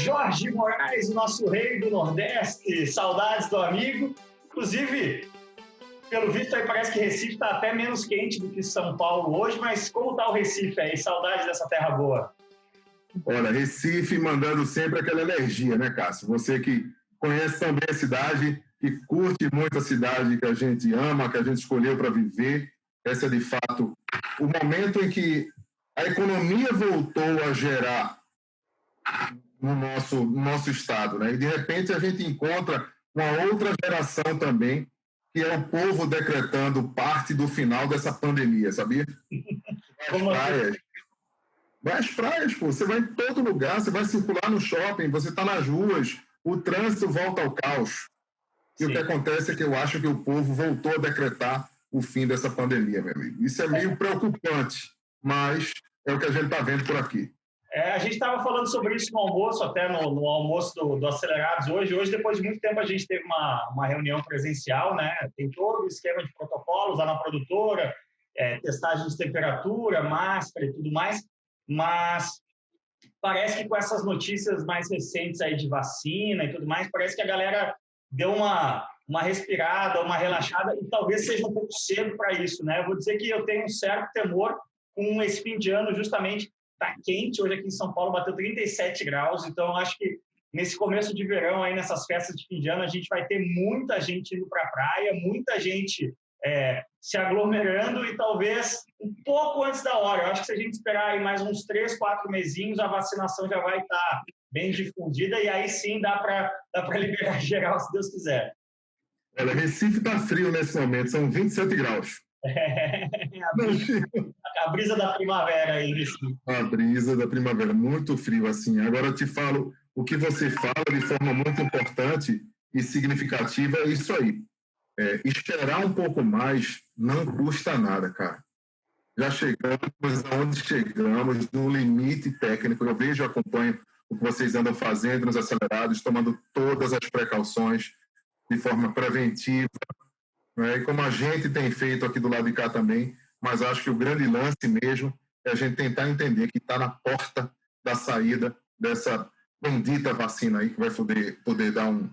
Jorge Moraes, o nosso rei do Nordeste, saudades do amigo. Inclusive, pelo visto aí parece que Recife está até menos quente do que São Paulo hoje, mas como está o Recife aí? Saudades dessa terra boa. Olha, Recife mandando sempre aquela energia, né, Cássio? Você que conhece também a cidade, que curte muito a cidade que a gente ama, que a gente escolheu para viver. Esse é, de fato, o momento em que a economia voltou a gerar no nosso estado, né? E, de repente, a gente encontra uma outra geração também, que é o povo decretando parte do final dessa pandemia, sabia? As praias. Vai às praias, pô. Você vai em todo lugar, você vai circular no shopping, você está nas ruas, o trânsito volta ao caos. E Sim. O que acontece é que eu acho que o povo voltou a decretar o fim dessa pandemia, meu amigo. Isso é meio preocupante, mas é o que a gente está vendo por aqui. A gente estava falando sobre isso no almoço, até no almoço do Acelerados hoje. Hoje, depois de muito tempo, a gente teve uma reunião presencial, né? Tem todo o esquema de protocolos lá na produtora, testagem de temperatura, máscara e tudo mais, mas parece que com essas notícias mais recentes aí de vacina e tudo mais, parece que a galera deu uma respirada, uma relaxada, e talvez seja um pouco cedo para isso, né? Eu vou dizer que eu tenho um certo temor com esse fim de ano, justamente. Está quente, hoje aqui em São Paulo bateu 37 graus, então eu acho que nesse começo de verão, aí nessas festas de fim de ano, a gente vai ter muita gente indo para a praia, muita gente se aglomerando e talvez um pouco antes da hora. Eu acho que se a gente esperar aí mais uns 3, 4 mesinhos, a vacinação já vai estar bem difundida e aí sim dá para liberar geral, se Deus quiser. Olha, Recife está frio nesse momento, são 27 graus. A brisa da primavera aí, Recife. A brisa da primavera, muito frio assim. Agora eu te falo, o que você fala de forma muito importante e significativa é isso aí. Esperar um pouco mais não custa nada, cara. Já chegamos aonde chegamos, no limite técnico. Eu vejo, acompanho o que vocês andam fazendo nos acelerados, tomando todas as precauções de forma preventiva, né? E como a gente tem feito aqui do lado de cá também, mas acho que o grande lance mesmo é a gente tentar entender que está na porta da saída dessa bendita vacina aí que vai poder dar um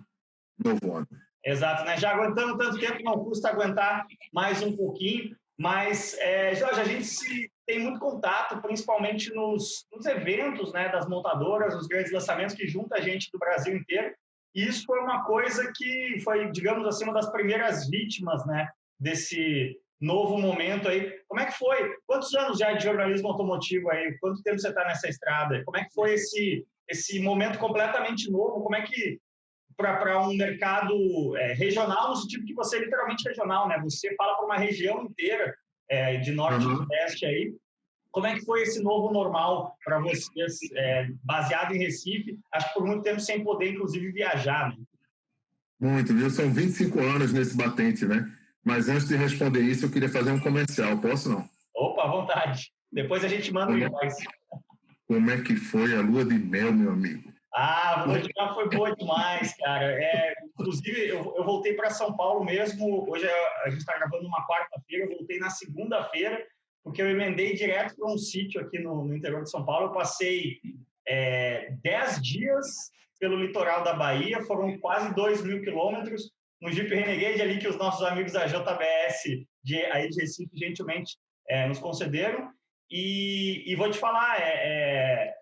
novo ano. Exato, né? Já aguentando tanto tempo, não custa aguentar mais um pouquinho, mas, Jorge, a gente tem muito contato, principalmente nos eventos, né, das montadoras, os grandes lançamentos que junta a gente do Brasil inteiro, e isso foi uma coisa que foi, digamos assim, uma das primeiras vítimas, né, desse novo momento aí. Como é que foi? Quantos anos já de jornalismo automotivo aí? Quanto tempo você está nessa estrada? Como é que foi esse momento completamente novo? Como é que para um mercado regional, no sentido que você é literalmente regional, né? Você fala para uma região inteira, de norte a sudeste aí. Como é que foi esse novo normal para vocês, baseado em Recife? Acho que por muito tempo sem poder, inclusive, viajar, né? Muito, viu? São 25 anos nesse batente, né? Mas antes de responder isso, eu queria fazer um comercial. Posso, não? Opa, à vontade. Depois a gente manda o invoice. Como é que foi a lua de mel, meu amigo? A lua de mel foi boa demais, cara. Inclusive, eu voltei para São Paulo mesmo. Hoje a gente está gravando uma quarta-feira. Eu voltei na segunda-feira, porque eu emendei direto para um sítio aqui no interior de São Paulo. Eu passei 10 dias pelo litoral da Bahia, foram quase 2.000 quilômetros, no Jeep Renegade ali que os nossos amigos da JBS aí de Recife gentilmente nos concederam. E vou te falar, é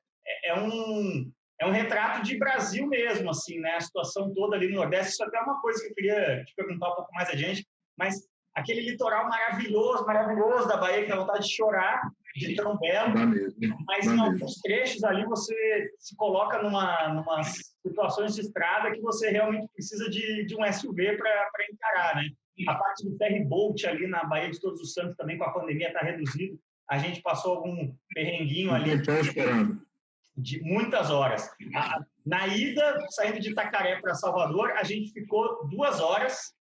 um retrato de Brasil mesmo, assim, né? A situação toda ali no Nordeste. Isso até é uma coisa que eu queria te perguntar um pouco mais adiante, mas aquele litoral maravilhoso, maravilhoso da Bahia, que dá vontade de chorar, de tão belo, mas em alguns trechos ali você se coloca numa situações de estrada que você realmente precisa de um SUV para encarar, né? A parte do ferry boat ali na Baía de Todos os Santos também, com a pandemia, está reduzido. A gente passou algum perrenguinho ali. Esperando. De muitas horas. Na ida, saindo de Itacaré para Salvador, a gente ficou 2 horas.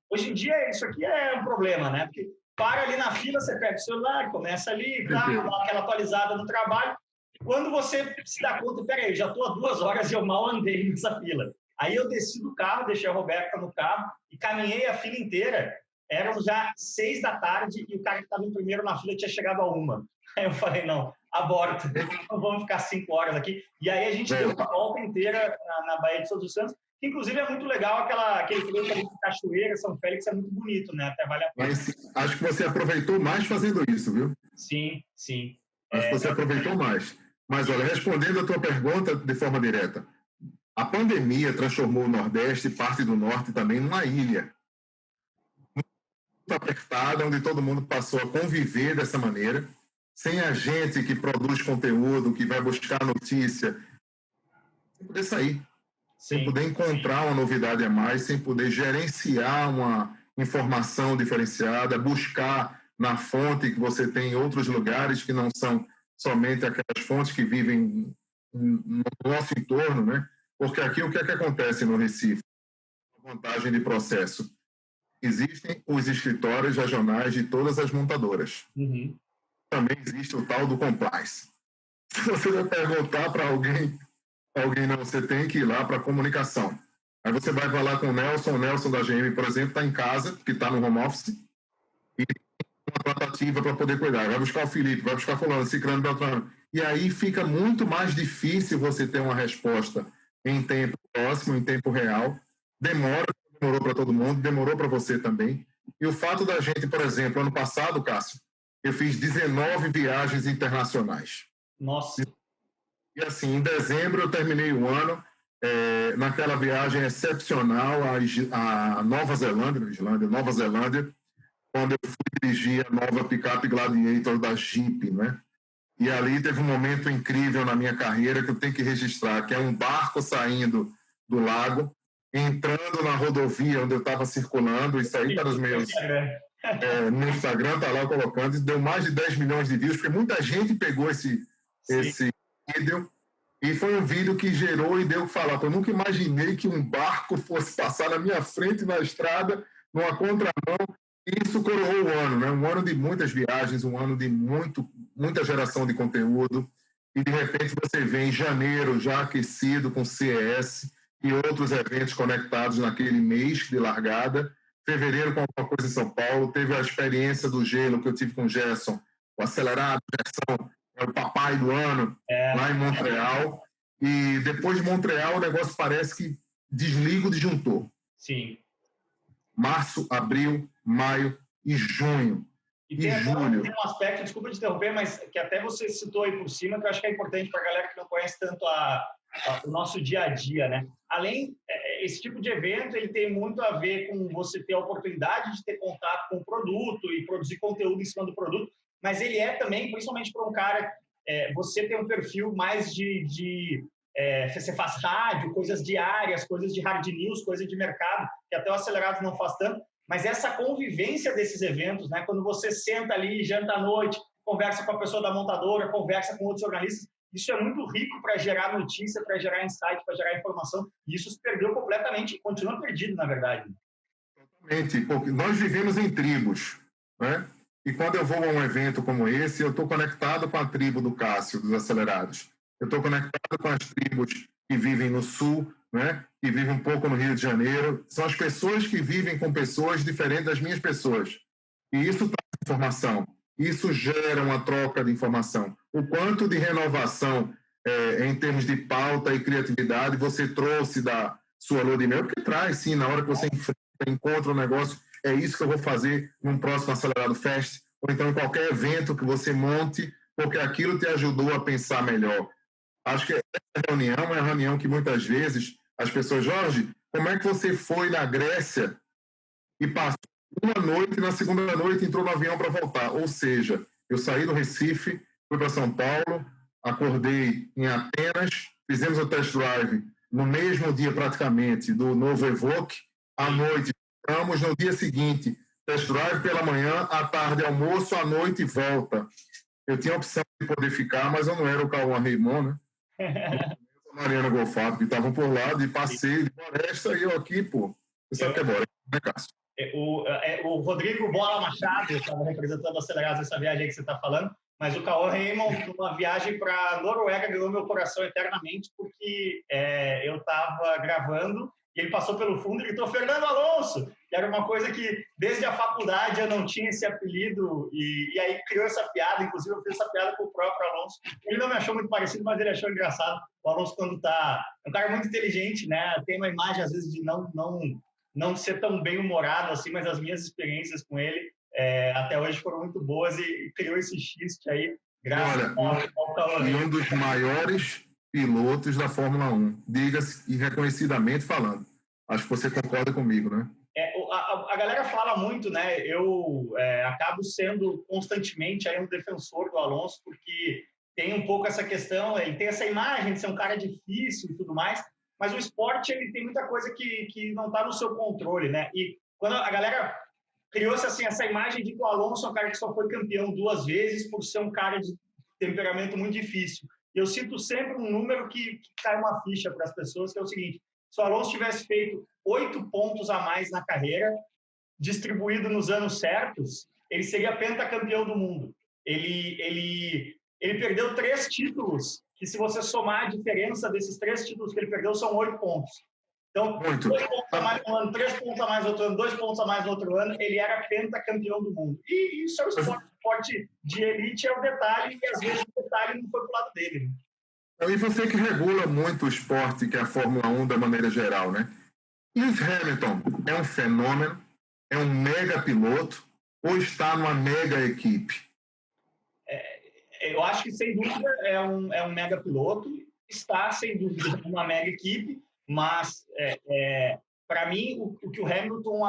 Hoje em dia, isso aqui é um problema, né? Porque para ali na fila, você pega o celular, começa ali, dá aquela atualizada no trabalho. Quando você se dá conta, peraí, já estou há 2 horas e eu mal andei nessa fila. Aí eu desci do carro, deixei a Roberta no carro e caminhei a fila inteira. Eram já 6 da tarde e o cara que estava em primeiro na fila tinha chegado a 1. Aí eu falei, não, aborta, não vamos ficar 5 horas aqui. E aí a gente deu uma volta inteira na Baía de Todos os Santos, que inclusive é muito legal, aquele trecho ali de Cachoeira, São Félix, é muito bonito, né? Até vale a pena. Mas acho que você aproveitou mais fazendo isso, viu? Sim, sim. Acho que você aproveitou mais. Mas, olha, respondendo a tua pergunta de forma direta, a pandemia transformou o Nordeste e parte do Norte também numa ilha muito apertada, onde todo mundo passou a conviver dessa maneira, sem a gente que produz conteúdo, que vai buscar notícia, sem poder sair, sem poder encontrar uma novidade a mais, sem poder gerenciar uma informação diferenciada, buscar na fonte que você tem em outros lugares que não são somente aquelas fontes que vivem no nosso entorno, né? Porque aqui o que é que acontece no Recife? A vantagem de processo. Existem os escritórios regionais de todas as montadoras. Uhum. Também existe o tal do compliance. Se você vai perguntar para alguém não, você tem que ir lá para a comunicação. Aí você vai falar com o Nelson da GM, por exemplo, está em casa, que está no home office, e tem uma tratativa para poder cuidar. Vai buscar o Felipe, vai buscar fulano, Ciclano, Beltrano. E aí fica muito mais difícil você ter uma resposta em tempo próximo, em tempo real. Demorou para todo mundo, demorou para você também. E o fato da gente, por exemplo, ano passado, Cássio, eu fiz 19 viagens internacionais. Nossa! E assim, em dezembro eu terminei o ano naquela viagem excepcional à Nova Zelândia, quando eu fui dirigir a nova picape Gladiator da Jeep, né? E ali teve um momento incrível na minha carreira que eu tenho que registrar, que é um barco saindo do lago, entrando na rodovia onde eu estava circulando, isso aí está nos meus... no Instagram, está lá colocando, deu mais de 10 milhões de views, porque muita gente pegou esse vídeo, e foi um vídeo que gerou e deu o que falar. Eu nunca imaginei que um barco fosse passar na minha frente na estrada, numa contramão, e isso coroou o ano, né? Um ano de muitas viagens, um ano de muita geração de conteúdo, e de repente você vê em janeiro já aquecido com CES e outros eventos conectados naquele mês de largada, fevereiro com alguma coisa em São Paulo, teve a experiência do gelo que eu tive com o Gerson, o acelerado, Gerson, é o papai do ano, lá em Montreal, e depois de Montreal o negócio parece que desliga o disjuntor. Sim. Março, abril, maio e junho. E julho. Tem um aspecto, desculpa te interromper, mas que até você citou aí por cima, que eu acho que é importante para a galera que não conhece tanto o nosso dia a dia, né? Além, esse tipo de evento, ele tem muito a ver com você ter a oportunidade de ter contato com o produto e produzir conteúdo em cima do produto, mas ele é também, principalmente para um cara, você tem um perfil mais você faz rádio, coisas diárias, coisas de hard news, coisas de mercado, que até o Acelerados não faz tanto, mas essa convivência desses eventos, né? Quando você senta ali, janta à noite, conversa com a pessoa da montadora, conversa com outros jornalistas, isso é muito rico para gerar notícia, para gerar insight, para gerar informação, e isso se perdeu completamente e continua perdido, na verdade. Totalmente, porque nós vivemos em tribos, né? E quando eu vou a um evento como esse, eu estou conectado com a tribo do Cássio, dos Acelerados. Eu estou conectado com as tribos que vivem no Sul, né? Que vivem um pouco no Rio de Janeiro. São as pessoas que vivem com pessoas diferentes das minhas pessoas. E isso traz informação. Isso gera uma troca de informação. O quanto de renovação em termos de pauta e criatividade você trouxe da sua lua de mel, porque traz, sim, na hora que você encontra um negócio, é isso que eu vou fazer num próximo Acelerado Fest, ou então em qualquer evento que você monte, porque aquilo te ajudou a pensar melhor. Acho que essa reunião é uma reunião que muitas vezes as pessoas, Jorge, como é que você foi na Grécia e passou uma noite e na segunda noite entrou no avião para voltar? Ou seja, eu saí do Recife, fui para São Paulo, acordei em Atenas, fizemos o test drive no mesmo dia praticamente do novo Evoque, à noite ficamos, no dia seguinte test drive pela manhã, à tarde almoço, à noite volta. Eu tinha a opção de poder ficar, mas eu não era o Cauã Raymond, né? A Mariana Golfato, que estavam por lá, de passeio, de floresta, e eu aqui, pô. Você sabe que é bora, né, Cássio? O Rodrigo Bola Machado estava representando o Acelerados nessa viagem aí que você está falando, mas o Cauã Raymond, numa viagem para a Noruega, ganhou meu coração eternamente, porque eu estava gravando e ele passou pelo fundo e gritou Fernando Alonso, que era uma coisa que desde a faculdade eu não tinha esse apelido, e aí criou essa piada, inclusive eu fiz essa piada com o próprio Alonso. Ele não me achou muito parecido, mas ele achou engraçado. O Alonso, quando tá... É um cara muito inteligente, né? Tem uma imagem, às vezes, de não ser tão bem-humorado assim, mas as minhas experiências com ele até hoje foram muito boas e criou esse xiste aí, graças ao Cauã. E um dos maiores pilotos da Fórmula 1, diga-se e reconhecidamente falando. Acho que você concorda comigo, né? A galera fala muito, né? Eu acabo sendo constantemente aí um defensor do Alonso, porque tem um pouco essa questão, ele tem essa imagem de ser um cara difícil e tudo mais, mas o esporte ele tem muita coisa que não está no seu controle, né? E quando a galera criou-se assim, essa imagem de que o Alonso é um cara que só foi campeão 2 vezes por ser um cara de temperamento muito difícil. E eu cito sempre um número que cai uma ficha para as pessoas, que é o seguinte: se o Alonso tivesse feito 8 pontos a mais na carreira, distribuído nos anos certos, ele seria pentacampeão do mundo. Ele perdeu 3 títulos, que se você somar a diferença desses 3 títulos que ele perdeu, são 8 pontos. Então, 2 pontos a mais no ano, 3 pontos a mais no outro ano, 2 pontos a mais no outro ano, ele era pentacampeão do mundo. E isso é o esporte de elite, é o detalhe, e às vezes o detalhe não foi pro lado dele. E você que regula muito o esporte, que é a Fórmula 1 da maneira geral, né? Lewis Hamilton é um fenômeno, é um mega piloto ou está numa mega equipe? Eu acho que, sem dúvida, é um mega piloto, está, sem dúvida, numa mega equipe, mas, para mim, o que o Hamilton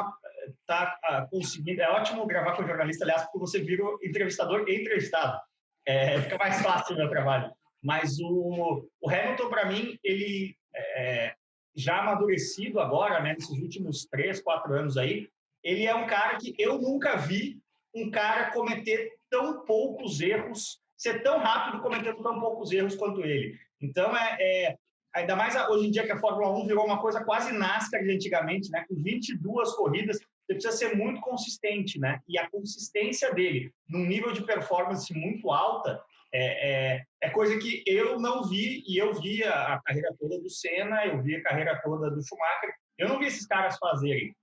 está conseguindo... É ótimo gravar com o jornalista, aliás, porque você vira entrevistador e entrevistado. Fica mais fácil o meu trabalho. Mas o Hamilton, para mim, ele já amadurecido agora, né, nesses últimos 3, 4 anos aí, ele é um cara que eu nunca vi um cara cometer tão poucos erros, ser tão rápido cometendo tão poucos erros quanto ele. Então, ainda mais hoje em dia que a Fórmula 1 virou uma coisa quase NASCAR de antigamente, né? Com 22 corridas, você precisa ser muito consistente, né? E a consistência dele, num nível de performance muito alta, é coisa que eu não vi, e eu vi a carreira toda do Senna, eu vi a carreira toda do Schumacher, eu não vi esses caras fazerem.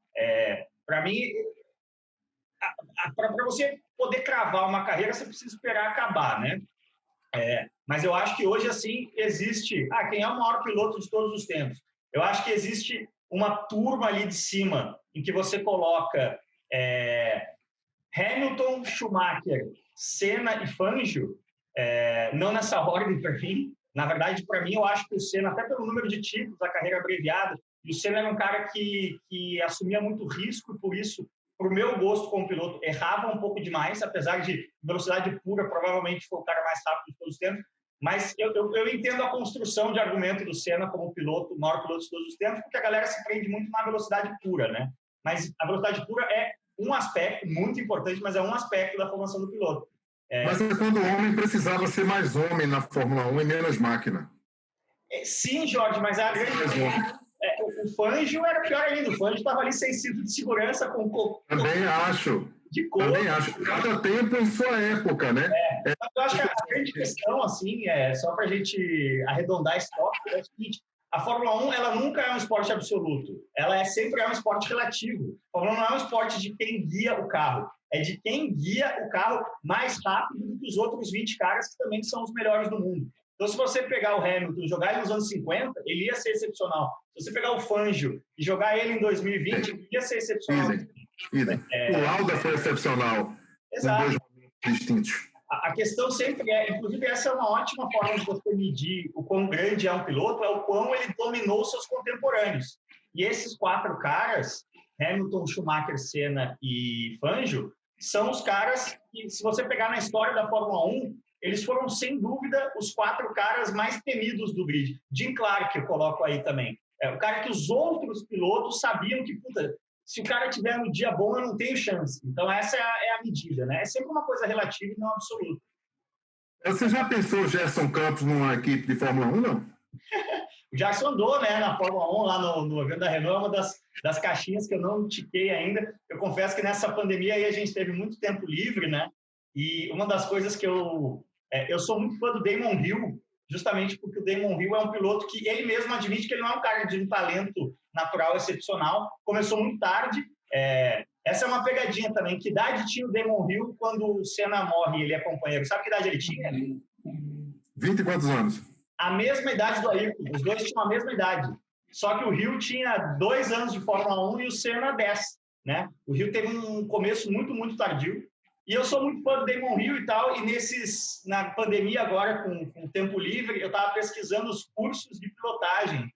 Para mim, para você poder cravar uma carreira, você precisa esperar acabar, né? Mas eu acho que hoje, assim, existe... quem é o maior piloto de todos os tempos? Eu acho que existe uma turma ali de cima em que você coloca Hamilton, Schumacher, Senna e Fangio, não nessa ordem para mim. Na verdade, para mim, eu acho que o Senna, até pelo número de títulos, a carreira abreviada, e o Senna era um cara que assumia muito risco e, por isso, para o meu gosto como piloto, errava um pouco demais, apesar de velocidade pura, provavelmente foi o cara mais rápido de todos os tempos. Mas eu entendo a construção de argumento do Senna como piloto, o maior piloto de todos os tempos, porque a galera se prende muito na velocidade pura, né? Mas a velocidade pura é um aspecto muito importante, mas é um aspecto da formação do piloto. Mas é quando o homem precisava ser mais homem na Fórmula 1 e menos máquina. Sim, Jorge, mas a grande... o Fangio era pior ainda. O Fangio estava ali sem cinto de segurança, com... Também acho. Também acho. Cada tempo em sua época, né? Eu acho que a grande questão, assim, só para a gente arredondar esse tópico, é o seguinte: a Fórmula 1 ela nunca é um esporte absoluto. Ela sempre é um esporte relativo. A Fórmula 1 não é um esporte de quem guia o carro. É de quem guia o carro mais rápido do que os outros 20 caras que também são os melhores do mundo. Então, se você pegar o Hamilton e jogar ele nos anos 50, ele ia ser excepcional. Se você pegar o Fangio e jogar ele em 2020, ele ia ser excepcional. O Lauda foi excepcional. Exato. Em 2 momentos distintos. A questão sempre inclusive essa é uma ótima forma de você medir o quão grande é um piloto, é o quão ele dominou seus contemporâneos. E esses 4 caras, Hamilton, Schumacher, Senna e Fangio, são os caras que, se você pegar na história da Fórmula 1, eles foram, sem dúvida, os 4 caras mais temidos do grid. Jim Clark, eu coloco aí também. O cara que os outros pilotos sabiam que, se o cara tiver um dia bom, eu não tenho chance. Então, essa é a medida, né? É sempre uma coisa relativa e não absoluta. Você já pensou o Gerson Campos numa equipe de Fórmula 1, não? O Gerson andou, né, na Fórmula 1, lá no evento da Renault, uma das caixinhas que eu não tiquei ainda. Eu confesso que nessa pandemia aí a gente teve muito tempo livre, né? E uma das coisas que eu sou muito fã do Damon Hill, justamente porque o Damon Hill é um piloto que ele mesmo admite que ele não é um cara de um talento natural excepcional, começou muito tarde. Essa é uma pegadinha também. Que idade tinha o Damon Hill quando o Senna morre e ele é companheiro? Sabe que idade ele tinha? 20 e quantos anos? A mesma idade do Ayrton. Os dois tinham a mesma idade. Só que o Hill tinha 2 anos de Fórmula 1 e o Senna 10. Né? O Hill teve um começo muito, muito tardio. E eu sou muito fã do Damon Hill e tal, e na pandemia agora, com tempo livre, eu estava pesquisando os cursos de pilotagem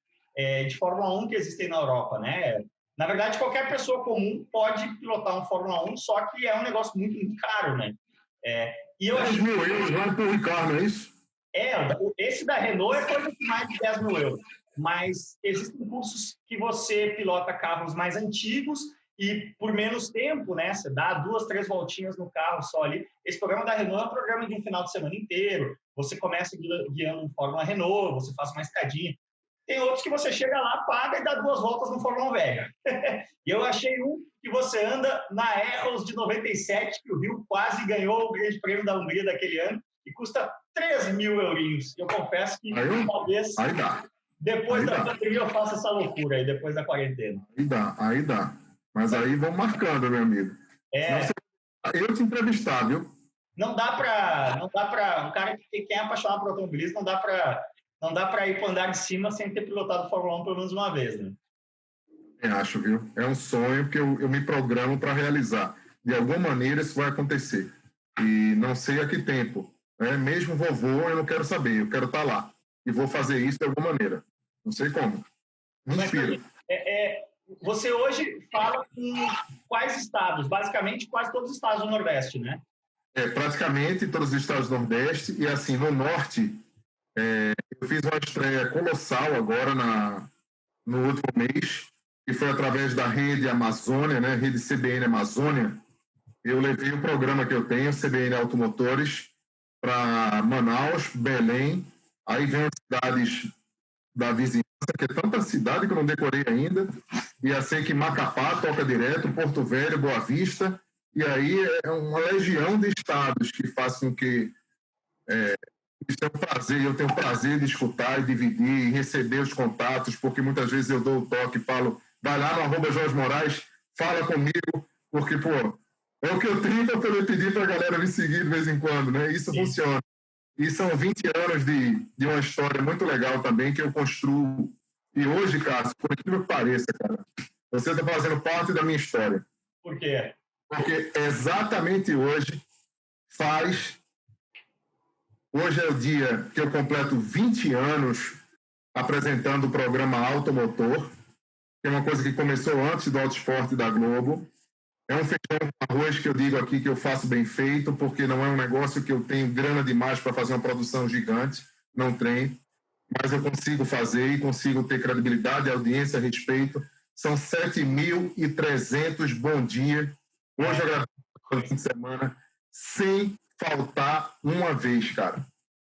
de Fórmula 1 que existem na Europa, né? Na verdade, qualquer pessoa comum pode pilotar um Fórmula 1, só que é um negócio muito, muito caro, né? E eu 10 mil euros vai para o Ricardo, é isso? Esse da Renault é coisa de mais de 10 mil euros. Mas existem cursos que você pilota carros mais antigos e por menos tempo, né? Você dá 2, 3 voltinhas no carro só ali. Esse programa da Renault é um programa de um final de semana inteiro. Você começa guiando um Fórmula Renault, você faz uma escadinha. Tem outros que você chega lá, paga e dá 2 voltas no Fórmula Velha. E eu achei um que você anda na Arrows de 97, que o Rio quase ganhou o Grande Prêmio da Hungria daquele ano, e custa 3 mil eurinhos. Eu confesso que talvez depois da pandemia eu faça essa loucura aí, depois da quarentena. Aí dá. Mas aí vamos marcando, meu amigo. Eu te entrevistar, viu? Não dá para um cara que é apaixonado por automobilismo, não dá para ir para o andar de cima sem ter pilotado Fórmula 1 pelo menos uma vez, né? Eu acho, viu? É um sonho que eu me programo para realizar. De alguma maneira isso vai acontecer. E não sei a que tempo. Mesmo vovô, eu não quero saber. Eu quero estar lá. E vou fazer isso de alguma maneira. Não sei como. Me inspiro. Você hoje fala com quais estados? Basicamente, quase todos os estados do Nordeste, né? Praticamente todos os estados do Nordeste. E assim, no Norte, eu fiz uma estreia colossal agora no último mês, que foi através da rede Amazônia, né? Rede CBN Amazônia. Eu levei o programa que eu tenho, CBN Automotores, para Manaus, Belém. Aí vem as cidades da vizinhança, que é tanta cidade que eu não decorei ainda. E eu sei que Macapá toca direto, Porto Velho, Boa Vista. E aí é uma legião de estados que fazem com que eu tenho prazer de escutar e dividir e receber os contatos, porque muitas vezes eu dou o toque e falo, vai lá no @Jorge Moraes, fala comigo, porque, é o que eu tenho para poder pedir para a galera me seguir de vez em quando, né? Isso funciona. E são 20 anos de uma história muito legal também que eu construo. E hoje, Cássio, por incrível que pareça, cara, você está fazendo parte da minha história. Por quê? Porque exatamente hoje é o dia que eu completo 20 anos apresentando o programa Automotor, que é uma coisa que começou antes do Autosport da Globo. É um feijão com arroz que eu digo aqui que eu faço bem feito, porque não é um negócio que eu tenho grana demais para fazer uma produção gigante, não tenho, mas eu consigo fazer e consigo ter credibilidade, audiência, respeito. São 7.300 bom dia. Hoje eu gravei no fim de semana, sem faltar uma vez, cara.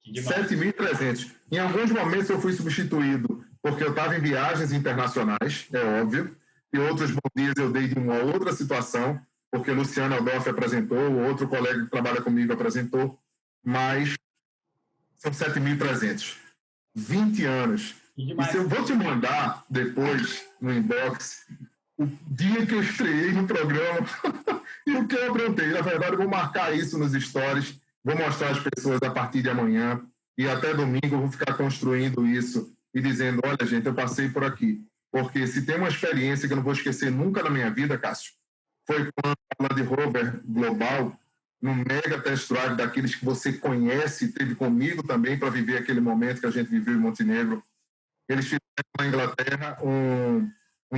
7.300. Em alguns momentos eu fui substituído porque eu estava em viagens internacionais, é óbvio, e outros bons dias eu dei de uma outra situação, porque Luciano Aldorf apresentou, outro colega que trabalha comigo apresentou, mas são 7.300. 20 anos. E se eu vou te mandar depois, no inbox, o dia que eu estreiei no programa e o que eu aprontei. Na verdade, eu vou marcar isso nos stories, vou mostrar às pessoas a partir de amanhã e até domingo eu vou ficar construindo isso e dizendo, olha, gente, eu passei por aqui. Porque se tem uma experiência que eu não vou esquecer nunca na minha vida, Cássio, foi quando a Land Rover Global, no mega test drive daqueles que você conhece e teve comigo também para viver aquele momento que a gente viveu em Montenegro, eles fizeram na Inglaterra um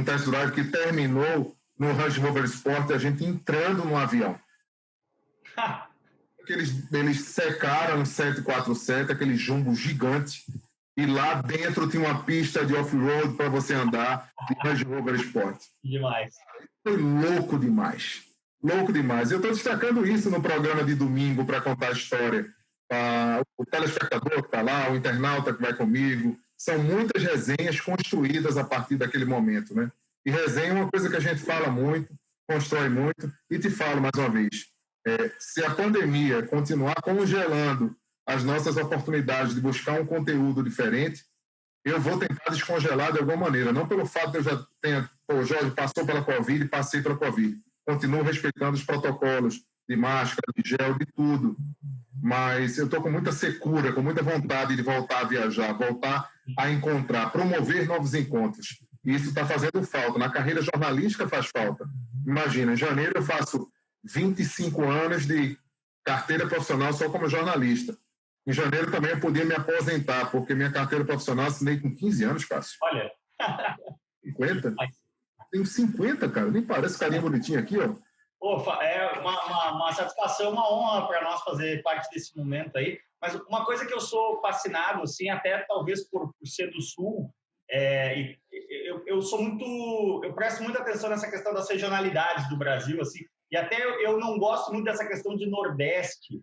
test drive que terminou no Range Rover Sport, a gente entrando no avião. Eles secaram um 747, aquele jumbo gigante, e lá dentro tinha uma pista de off-road para você andar de Range Rover Sport. Demais. Foi louco demais. Louco demais. Eu estou destacando isso no programa de domingo para contar a história. O telespectador que está lá, o internauta que vai comigo. São muitas resenhas construídas a partir daquele momento, né? E resenha é uma coisa que a gente fala muito, constrói muito, e te falo mais uma vez. Se a pandemia continuar congelando as nossas oportunidades de buscar um conteúdo diferente, eu vou tentar descongelar de alguma maneira, não pelo fato de eu já tenha, Jorge passou pela Covid, passei pela Covid, continuo respeitando os protocolos de máscara, de gel, de tudo, mas eu estou com muita secura, com muita vontade de voltar a viajar, voltar a encontrar, promover novos encontros. E isso está fazendo falta. Na carreira jornalística faz falta. Imagina, em janeiro eu faço 25 anos de carteira profissional só como jornalista. Em janeiro também eu podia me aposentar, porque minha carteira profissional assinei com 15 anos, Cássio. Olha. 50? Tenho 50, cara. Nem parece carinha bonitinho aqui, ó. Pô, é uma satisfação, uma honra para nós fazer parte desse momento aí. Mas uma coisa que eu sou fascinado, assim, até talvez por ser do Sul, eu sou muito, eu presto muita atenção nessa questão das regionalidades do Brasil, assim, e até eu não gosto muito dessa questão de Nordeste,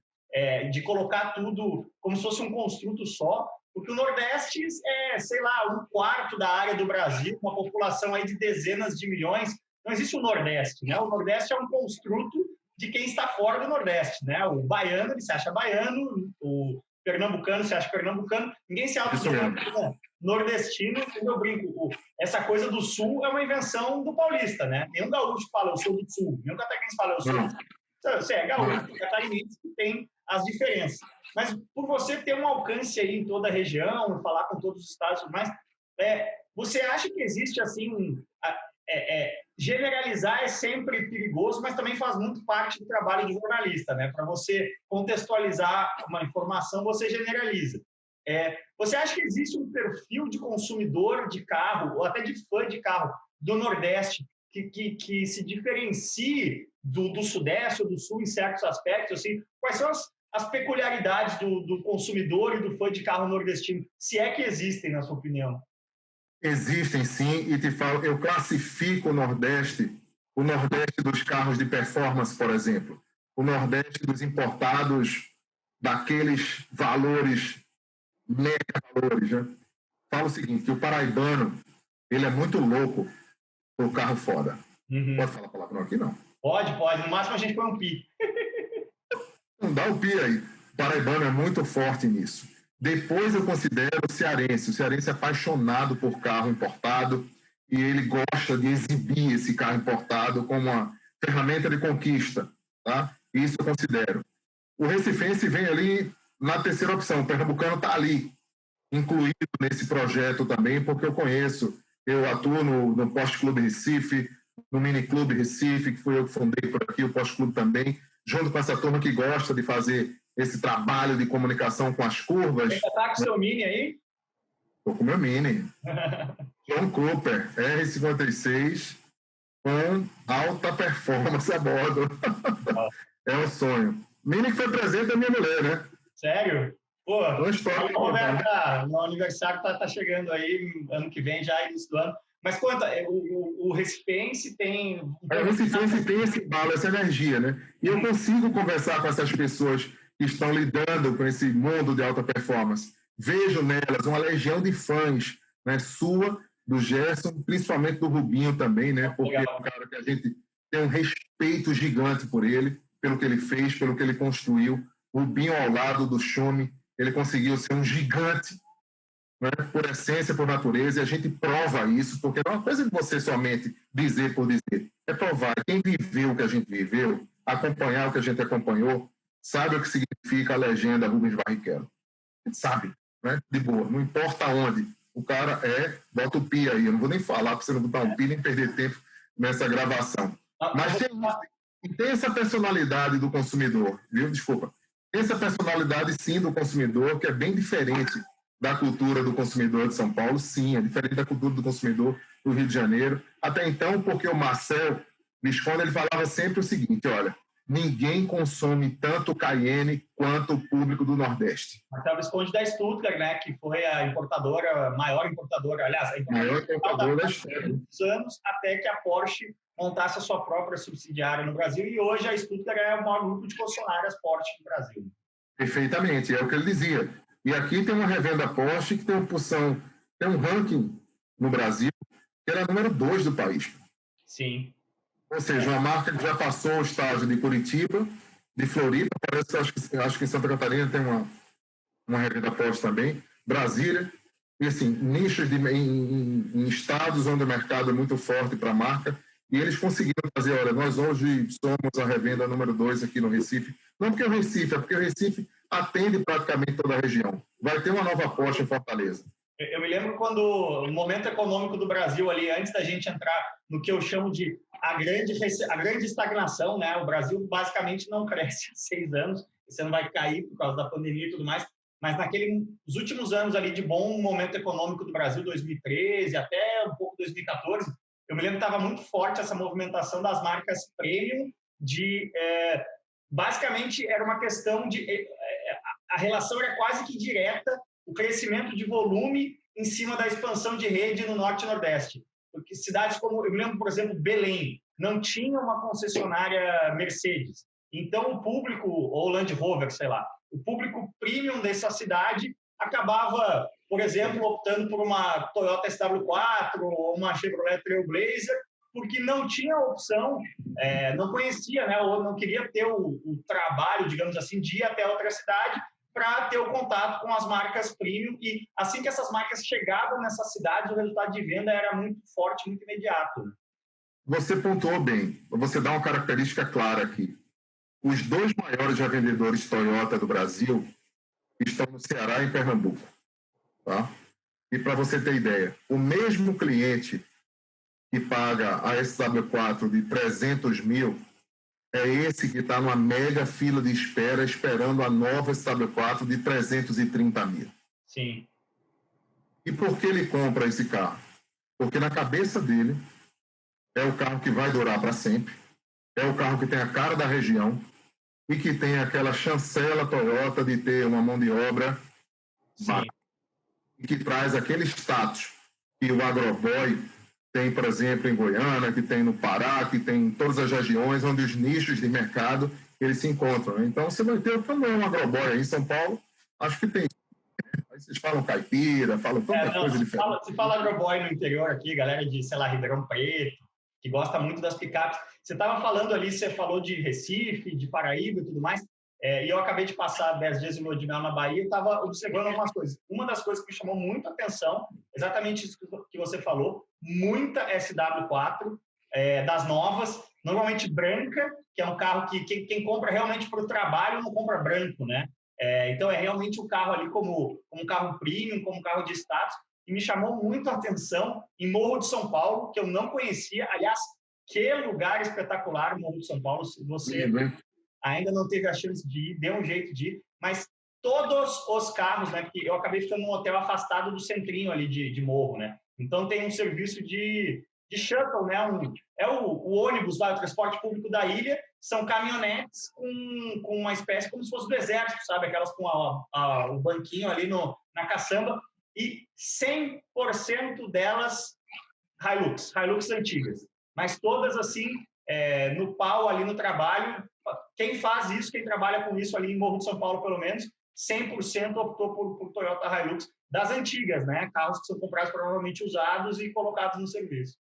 de colocar tudo como se fosse um construto só, porque o Nordeste é, sei lá, 1/4 da área do Brasil, uma população aí de dezenas de milhões. Não existe o Nordeste, né? O Nordeste é um construto de quem está fora do Nordeste, né? O baiano, ele se acha baiano, o pernambucano se acha pernambucano, ninguém se acha nordestino, como eu brinco. Essa coisa do Sul é uma invenção do paulista, né? Nenhum gaúcho fala eu sou do Sul, nenhum catarinense fala eu sou do Sul. Você é gaúcho, catarinense, que tem as diferenças. Mas por você ter um alcance aí em toda a região, falar com todos os estados e tudo mais, você acha que existe, assim, generalizar é sempre perigoso, mas também faz muito parte do trabalho do jornalista, né? Para você contextualizar uma informação, você generaliza. Você acha que existe um perfil de consumidor de carro, ou até de fã de carro, do Nordeste, que se diferencie do Sudeste ou do Sul em certos aspectos? Assim, quais são as peculiaridades do consumidor e do fã de carro nordestino, se é que existem, na sua opinião? Existem, sim, e te falo, eu classifico o Nordeste dos carros de performance, por exemplo, o Nordeste dos importados daqueles valores, mega valores, né? Falo o seguinte, que o paraibano, ele é muito louco por carro foda. Uhum. Pode falar palavrão aqui, não? Pode, no máximo a gente põe um pi. Não dá o pi aí. O paraibano é muito forte nisso. Depois eu considero o cearense é apaixonado por carro importado e ele gosta de exibir esse carro importado como uma ferramenta de conquista, tá? Isso eu considero. O recifense vem ali na terceira opção, o pernambucano está ali, incluído nesse projeto também, porque eu atuo no Poste Clube Recife, no Mini Clube Recife, que foi eu que fundei por aqui, o Poste Clube também, junto com essa turma que gosta de fazer esse trabalho de comunicação com as curvas. Você está com o seu Mini aí? Estou com o meu Mini. John Cooper, R56, com alta performance a bordo. É um sonho. Mini que foi presente da minha mulher, né? Sério? Pô, Roberta, meu aniversário tá chegando aí, ano que vem, já início do ano. Mas conta, o Recifense tem... O Recifense tem esse balo, essa energia, né? E eu consigo conversar com essas pessoas que estão lidando com esse mundo de alta performance. Vejo nelas uma legião de fãs, né? Sua, do Gerson, principalmente do Rubinho também, né? Porque é um cara que a gente tem um respeito gigante por ele, pelo que ele fez, pelo que ele construiu. O Rubinho, ao lado do Schumi, ele conseguiu ser um gigante, né? Por essência, por natureza, e a gente prova isso, porque não é uma coisa de você somente dizer por dizer, é provar. Quem viveu o que a gente viveu, acompanhar o que a gente acompanhou, sabe o que significa a legenda Rubens Barrichello. A gente sabe, né? De boa, não importa onde. O cara bota o pi aí, eu não vou nem falar para você não botar um pi nem perder tempo nessa gravação. Mas tem essa personalidade do consumidor, viu? Desculpa. Tem essa personalidade, sim, do consumidor, que é bem diferente da cultura do consumidor de São Paulo, sim, é diferente da cultura do consumidor do Rio de Janeiro. Até então, porque o Marcel Visconde, ele falava sempre o seguinte, olha, ninguém consome tanto Cayenne quanto o público do Nordeste. Marcel Visconde da Stuttgart, né, que foi a maior importadora, aliás, a maior importadora da história. Dos anos, até que a Porsche montasse a sua própria subsidiária no Brasil, e hoje a Stuttgart é o maior grupo de concessionárias Porsche no Brasil. Perfeitamente, é o que ele dizia. E aqui tem uma revenda Porsche que tem um ranking no Brasil que era número 2 do país. Sim. Ou seja, uma marca que já passou o estágio de Curitiba de Floripa, parece que acho que em Santa Catarina tem uma revenda posta também, Brasília, e assim, nichos em estados onde o mercado é muito forte para a marca, e eles conseguiram fazer, olha, nós hoje somos a revenda número 2 aqui no Recife, não porque é o Recife, é porque o Recife atende praticamente toda a região. Vai ter uma nova aposta em Fortaleza. Eu me lembro quando, no momento econômico do Brasil, ali, antes da gente entrar no que eu chamo de a grande estagnação, né? O Brasil basicamente não cresce há 6 anos, você não vai cair por causa da pandemia e tudo mais, mas nos últimos anos ali de bom momento econômico do Brasil, 2013 até um pouco 2014, eu me lembro que estava muito forte essa movimentação das marcas premium, basicamente era uma questão a relação era quase que direta, o crescimento de volume em cima da expansão de rede no Norte e Nordeste. Porque cidades como, eu me lembro, por exemplo, Belém, não tinha uma concessionária Mercedes. Então, o público, ou Land Rover, sei lá, o público premium dessa cidade acabava, por exemplo, optando por uma Toyota SW4 ou uma Chevrolet Trailblazer, porque não tinha opção, não conhecia, né, ou não queria ter o trabalho, digamos assim, de ir até outra cidade para ter o contato com as marcas premium. E assim que essas marcas chegavam nessa cidade, o resultado de venda era muito forte, muito imediato. Você pontuou bem. Você dá uma característica clara aqui. Os 2 maiores revendedores Toyota do Brasil estão no Ceará e em Pernambuco. Tá? E para você ter ideia, o mesmo cliente que paga a SW4 de 300 mil é esse que está numa mega fila de espera esperando a nova SW4 de 330 mil. Sim. E por que ele compra esse carro? Porque na cabeça dele é o carro que vai durar para sempre, é o carro que tem a cara da região e que tem aquela chancela Toyota de ter uma mão de obra que traz aquele status que o agroboy tem, por exemplo, em Goiânia, que tem no Pará, que tem em todas as regiões onde os nichos de mercado eles se encontram. Então, você vai ter também um agroboy aí em São Paulo, acho que tem. Aí vocês falam caipira, falam tanta coisa diferente. Se fala agroboy no interior aqui, galera de, sei lá, Ribeirão Preto, que gosta muito das picapes. Você estava falando ali, você falou de Recife, de Paraíba e tudo mais, e eu acabei de passar 10 dias em lua de mel na Bahia e estava observando algumas coisas. Uma das coisas que me chamou muito a atenção, exatamente isso que você falou, muita SW4, das novas, normalmente branca, que é um carro que quem compra realmente para o trabalho não compra branco, né? Então, é realmente um carro ali como um carro premium, como um carro de status, e me chamou muito a atenção em Morro de São Paulo, que eu não conhecia. Aliás, que lugar espetacular, Morro de São Paulo. Se você ainda não teve a chance de ir, dê um jeito de ir, mas todos os carros, né, que eu acabei ficando num hotel afastado do centrinho ali de Morro, né? Então, tem um serviço de shuttle, né? O ônibus lá, o transporte público da ilha, são caminhonetes com uma espécie como se fosse do exército, sabe? Aquelas com o banquinho ali na caçamba, e 100% delas Hilux antigas, mas todas assim, no pau ali no trabalho. Quem faz isso, quem trabalha com isso ali em Morro de São Paulo, pelo menos, 100% optou por Toyota Hilux das antigas, né? Carros que são comprados provavelmente usados e colocados no serviço.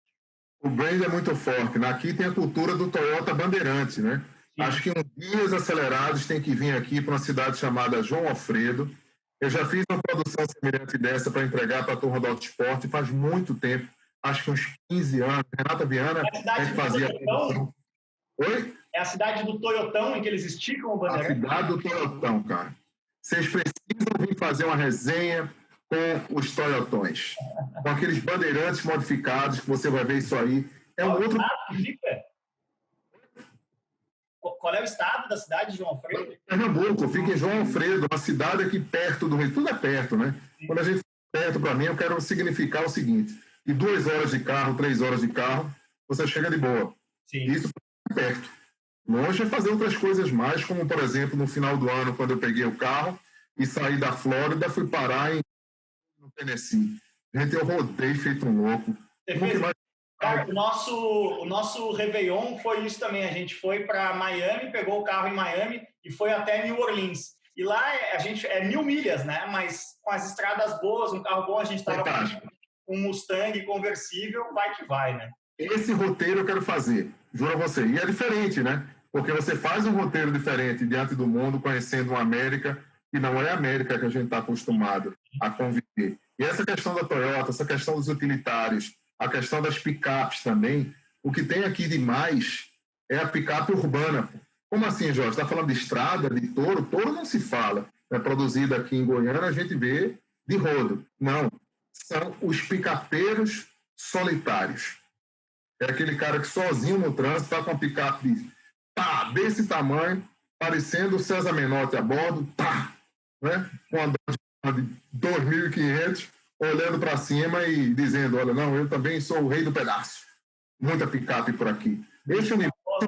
O brand é muito forte. Aqui tem a cultura do Toyota Bandeirante, né? Sim. Acho que uns dias acelerados tem que vir aqui para uma cidade chamada João Alfredo. Eu já fiz uma produção semelhante dessa para entregar para a turma do Autosport faz muito tempo, acho que uns 15 anos. Renata Viana fazia a produção. Oi? É a cidade do Toyotão em que eles esticam o bandeirante? A cidade do Toyotão, cara. Vocês precisam vir fazer uma resenha com os Toyotões. Com aqueles bandeirantes modificados, que você vai ver isso aí. É um outro... Qual é o estado da cidade de João Alfredo? Pernambuco, fica em João Alfredo, uma cidade aqui perto do Rio. Tudo é perto, né? Sim. Quando a gente fala perto, para mim, eu quero significar o seguinte: que 2 horas de carro, 3 horas de carro, você chega de boa. Sim. Isso é perto. Longe é fazer outras coisas mais, como, por exemplo, no final do ano, quando eu peguei o carro e saí da Flórida, fui parar no Tennessee. Gente, eu rodei feito um louco. Cara, o nosso Réveillon foi isso também. A gente foi para Miami, pegou o carro em Miami e foi até New Orleans. E lá a gente é 1.000 milhas, né? Mas com as estradas boas, um carro bom, a gente estava com um Mustang conversível, vai que vai, né? Esse roteiro eu quero fazer, juro a você. E é diferente, né? Porque você faz um roteiro diferente diante do mundo, conhecendo uma América que não é a América que a gente está acostumado a conviver. E essa questão da Toyota, essa questão dos utilitários, a questão das picapes também, o que tem aqui de mais é a picape urbana. Como assim, Jorge? Está falando de estrada, de touro? Touro não se fala. É produzido aqui em Goiânia, a gente vê de rodo. Não, são os picapeiros solitários. É aquele cara que sozinho no trânsito está com uma picape desse tamanho, parecendo o César Menotti a bordo, né? Com uma Dodge de 2.500, olhando para cima e dizendo, olha, não, eu também sou o rei do pedaço. Muita picape por aqui. Esse é um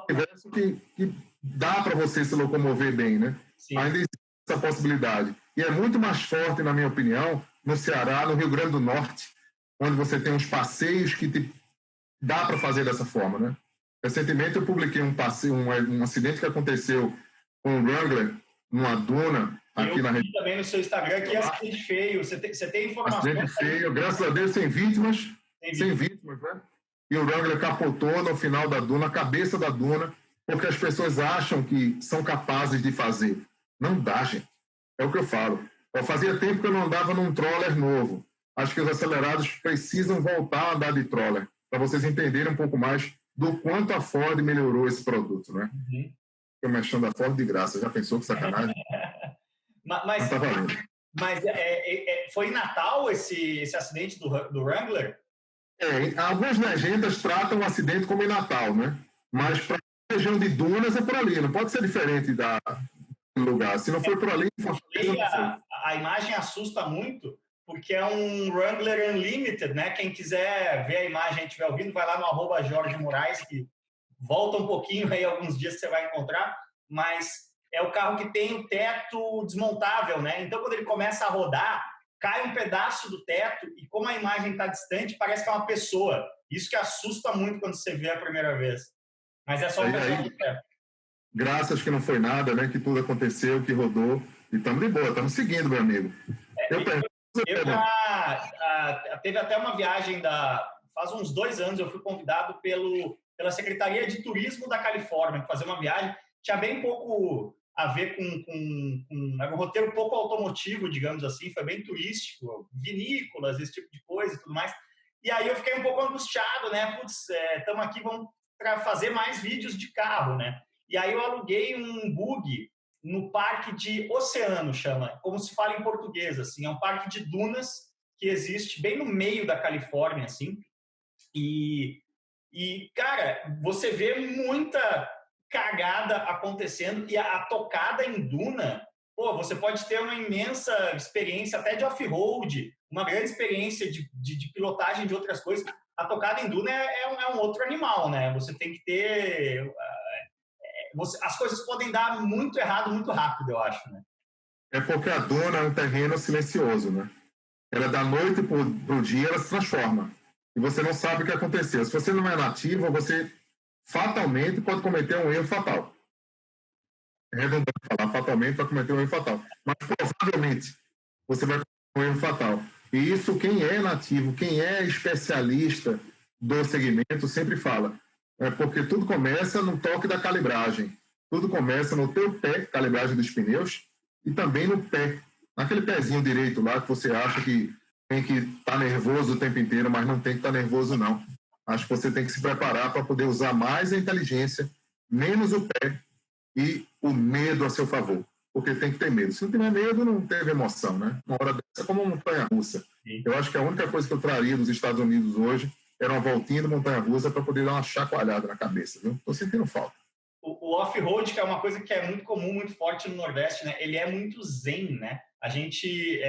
universo que dá para você se locomover bem, né? Sim. Ainda existe essa possibilidade. E é muito mais forte, na minha opinião, no Ceará, no Rio Grande do Norte, onde você tem uns passeios que dá para fazer dessa forma, né? Recentemente eu publiquei um acidente que aconteceu com um Wrangler numa duna aqui na região. Também no seu Instagram que é acidente feio. Você tem informações? Acidente feio, graças a Deus, sem vítimas, né? E o Wrangler capotou no final da duna, cabeça da duna, porque as pessoas acham que são capazes de fazer. Não dá, gente. É o que eu falo. Fazia tempo que eu não andava num troller novo. Acho que os acelerados precisam voltar a andar de troller, para vocês entenderem um pouco mais do quanto a Ford melhorou esse produto, né? Uhum. Eu mexendo a Ford de graça. Já pensou que sacanagem? mas tá valendo. Mas foi em Natal esse acidente do Wrangler? Algumas legendas tratam o acidente como em Natal, né? Mas para a região de Dunas é por ali. Não pode ser diferente do lugar. Se não for por ali... A imagem assusta muito, porque é um Wrangler Unlimited, né? Quem quiser ver a imagem e estiver ouvindo, vai lá no @Jorge Moraes, que volta um pouquinho aí, alguns dias você vai encontrar, mas é o carro que tem o teto desmontável, né? Então, quando ele começa a rodar, cai um pedaço do teto e como a imagem está distante, parece que é uma pessoa. Isso que assusta muito quando você vê a primeira vez. Mas é só um pedaço do teto. Graças que não foi nada, né? Que tudo aconteceu, que rodou. E estamos de boa, estamos seguindo, meu amigo. Teve até uma viagem faz uns 2 anos, eu fui convidado pela Secretaria de Turismo da Califórnia para fazer uma viagem. Tinha bem pouco a ver com era um roteiro pouco automotivo, digamos assim, foi bem turístico, vinícolas, esse tipo de coisa e tudo mais. E aí eu fiquei um pouco angustiado, né? Putz, estamos aqui, vamos fazer mais vídeos de carro, né? E aí eu aluguei um buggy no Parque de Oceano, chama, como se fala em português, assim, é um parque de dunas que existe bem no meio da Califórnia, assim, e cara, você vê muita cagada acontecendo, e a tocada em duna, pô, você pode ter uma imensa experiência até de off-road, uma grande experiência de pilotagem de outras coisas. A tocada em duna é um outro animal, né? Você tem que ter... as coisas podem dar muito errado muito rápido, eu acho, né? É porque a duna é um terreno silencioso, né? Ela, da noite para o dia, ela se transforma. E você não sabe o que aconteceu. Se você não é nativo, você fatalmente pode cometer um erro fatal. É redundante falar, fatalmente vai cometer um erro fatal. Mas provavelmente você vai cometer um erro fatal. E isso, quem é nativo, quem é especialista do segmento, sempre fala. É porque tudo começa no toque da calibragem. Tudo começa no teu pé, calibragem dos pneus, e também no pé. Naquele pezinho direito lá, que você acha que tem que estar nervoso o tempo inteiro, mas não tem que estar nervoso, não. Acho que você tem que se preparar para poder usar mais a inteligência, menos o pé e o medo a seu favor. Porque tem que ter medo. Se não tiver medo, não teve emoção, né? Uma hora dessa é como uma montanha-russa. Eu acho que a única coisa que eu traria dos Estados Unidos hoje era uma voltinha de montanha-russa para poder dar uma chacoalhada na cabeça, viu? Estou sentindo falta. O off-road, que é uma coisa que é muito comum, muito forte no Nordeste, né? Ele é muito zen, né? A gente,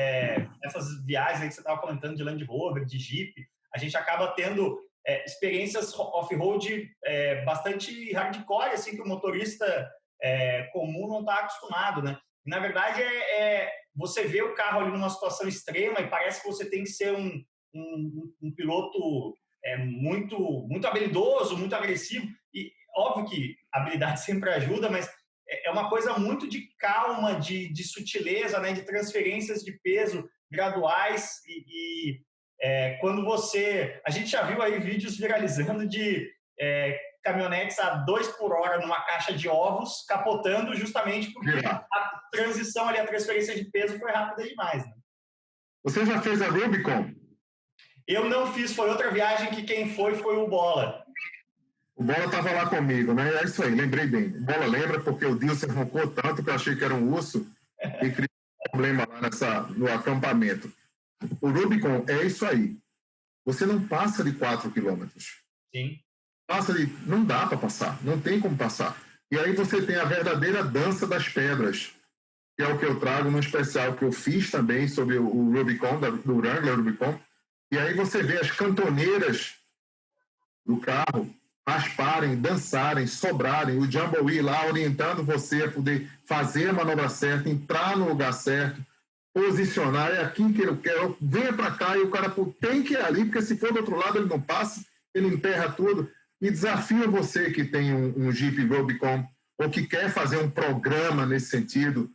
essas viagens aí que você estava comentando de Land Rover, de Jeep, a gente acaba tendo experiências off-road bastante hardcore, assim, que o motorista comum não está acostumado, né? E, na verdade, você vê o carro ali numa situação extrema e parece que você tem que ser um piloto muito, muito habilidoso, muito agressivo. E óbvio que a habilidade sempre ajuda, mas é uma coisa muito de calma, de sutileza, né? De transferências de peso graduais quando a gente já viu aí vídeos viralizando de caminhonetes a 2 por hora numa caixa de ovos, capotando justamente porque a transição ali, a transferência de peso foi rápida demais. Né? Você já fez a Rubicon? Eu não fiz, foi outra viagem que quem foi o Bola. O Bola estava lá comigo, né? É isso aí, lembrei bem. O Bola lembra porque o Dilson roncou tanto que eu achei que era um urso e criou um problema lá no acampamento. O Rubicon é isso aí. Você não passa de 4 quilômetros. Sim. Não dá para passar, não tem como passar. E aí você tem a verdadeira dança das pedras, que é o que eu trago no especial que eu fiz também sobre o Rubicon, do Wrangler Rubicon. E aí você vê as cantoneiras do carro rasparem, dançarem, sobrarem, o Jamboree lá orientando você a poder fazer a manobra certa, entrar no lugar certo, posicionar, é aqui que eu quero, venha para cá, e o cara tem que ir ali, porque se for do outro lado ele não passa, ele emperra tudo. E desafio você que tem um Jeep Rubicon ou que quer fazer um programa nesse sentido,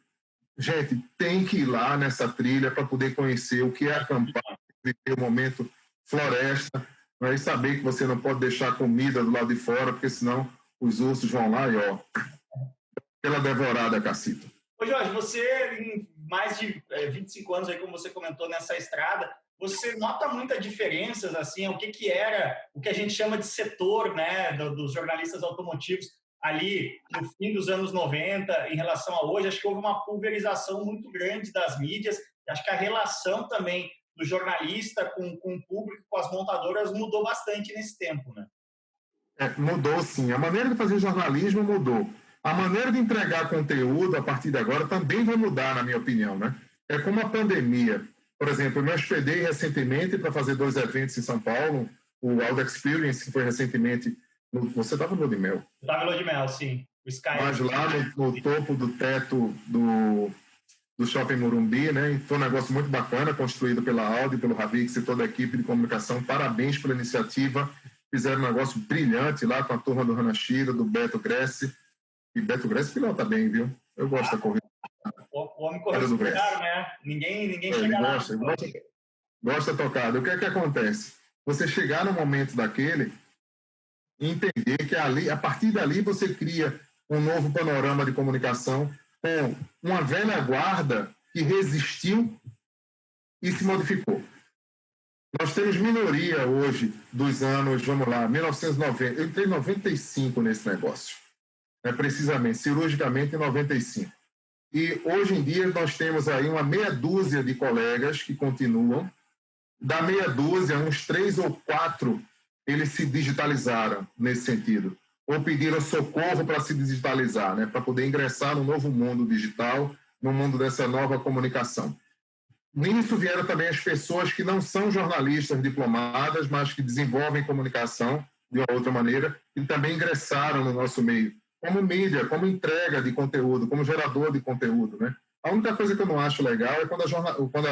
gente, tem que ir lá nessa trilha para poder conhecer o que é acampar, viver o momento floresta, e saber que você não pode deixar comida do lado de fora, porque senão os ursos vão lá e ó, pela devorada, Cacito. Ô Jorge, você em mais de 25 anos aí, como você comentou, nessa estrada, você nota muitas diferenças, assim, o que era o que a gente chama de setor, né, dos jornalistas automotivos ali no fim dos anos 90 em relação a hoje? Acho que houve uma pulverização muito grande das mídias. Acho que a relação também do jornalista com o público, com as montadoras, mudou bastante nesse tempo, né? Mudou, sim. A maneira de fazer jornalismo mudou. A maneira de entregar conteúdo a partir de agora também vai mudar, na minha opinião, né? É como a pandemia. Por exemplo, eu me hospedei recentemente para fazer 2 eventos em São Paulo, o Auto Experience, que foi recentemente... Você estava no Lua de Mel? Eu estava no Lua de Mel, sim. O Sky. Mas lá no topo do teto do Shopping Morumbi, né? Foi um negócio muito bacana, construído pela Audi, pelo Ravix e toda a equipe de comunicação. Parabéns pela iniciativa. Fizeram um negócio brilhante lá com a turma do Hanashiro, do Beto Gressi. E Beto Gressi pilota bem, viu? Eu gosto da corrida. O homem correu super raro, né? Ninguém chega lá. Gosta tocado. O que é que acontece? Você chegar no momento daquele e entender que ali, a partir dali você cria um novo panorama de comunicação com uma velha guarda que resistiu e se modificou. Nós temos minoria hoje dos anos, vamos lá, 1990. Eu entrei em 95 nesse negócio, né, precisamente, cirurgicamente em 95. E hoje em dia nós temos aí uma meia dúzia de colegas que continuam. Da meia dúzia, uns 3 ou 4, eles se digitalizaram nesse sentido, ou pediram socorro para se digitalizar, né, para poder ingressar no novo mundo digital, no mundo dessa nova comunicação. Nisso vieram também as pessoas que não são jornalistas diplomadas, mas que desenvolvem comunicação de uma outra maneira e também ingressaram no nosso meio, como mídia, como entrega de conteúdo, como gerador de conteúdo, né? A única coisa que eu não acho legal é quando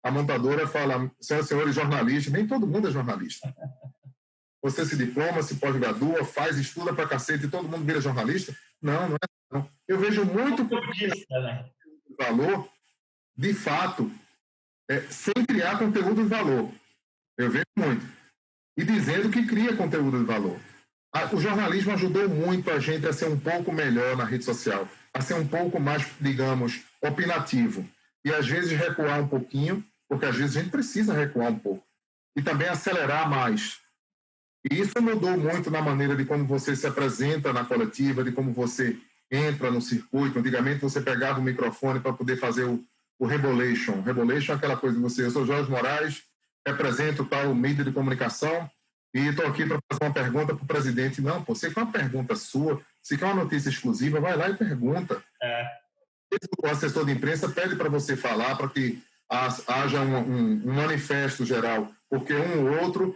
a montadora fala, senhores jornalistas, nem todo mundo é jornalista. Você se diploma, se pós-gradua, faz, estuda pra cacete e todo mundo vira jornalista? Não, não é não. Eu vejo muito valor, de fato, sem criar conteúdo de valor. Eu vejo muito. E dizendo que cria conteúdo de valor. O jornalismo ajudou muito a gente a ser um pouco melhor na rede social, a ser um pouco mais, digamos, opinativo. E às vezes recuar um pouquinho, porque às vezes a gente precisa recuar um pouco. E também acelerar mais. E isso mudou muito na maneira de como você se apresenta na coletiva, de como você entra no circuito. Antigamente você pegava o microfone para poder fazer o rebolation. Rebolation é aquela coisa de você, eu sou Jorge Moraes, represento tal mídia de comunicação e estou aqui para fazer uma pergunta para o presidente. Não, pô, você quer uma pergunta sua, se quer uma notícia exclusiva, vai lá e pergunta. O assessor de imprensa pede para você falar, para que haja um manifesto geral, porque um ou outro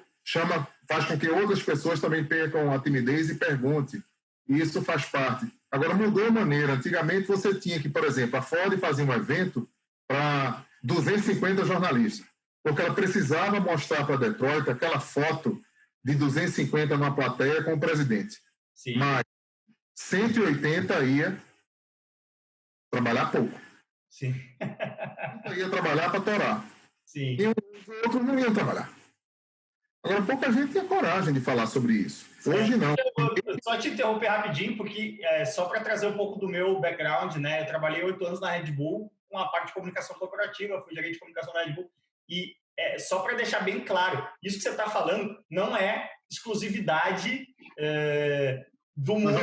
faz com que outras pessoas também percam a timidez e pergunte. E isso faz parte. Agora, mudou a maneira. Antigamente, você tinha que, por exemplo, a Ford fazia um evento para 250 jornalistas, porque ela precisava mostrar para Detroit aquela foto de 250 numa plateia com o presidente. Sim. Mas 180 ia trabalhar pouco. Sim. Ia trabalhar para torar. Sim. E os outros não iam trabalhar. Agora, pouca gente tem coragem de falar sobre isso. Hoje não. Só te interromper rapidinho, porque só para trazer um pouco do meu background, né? Eu trabalhei 8 anos na Red Bull, com a parte de comunicação corporativa, fui gerente de comunicação na Red Bull, e só para deixar bem claro, isso que você está falando não é exclusividade do mundo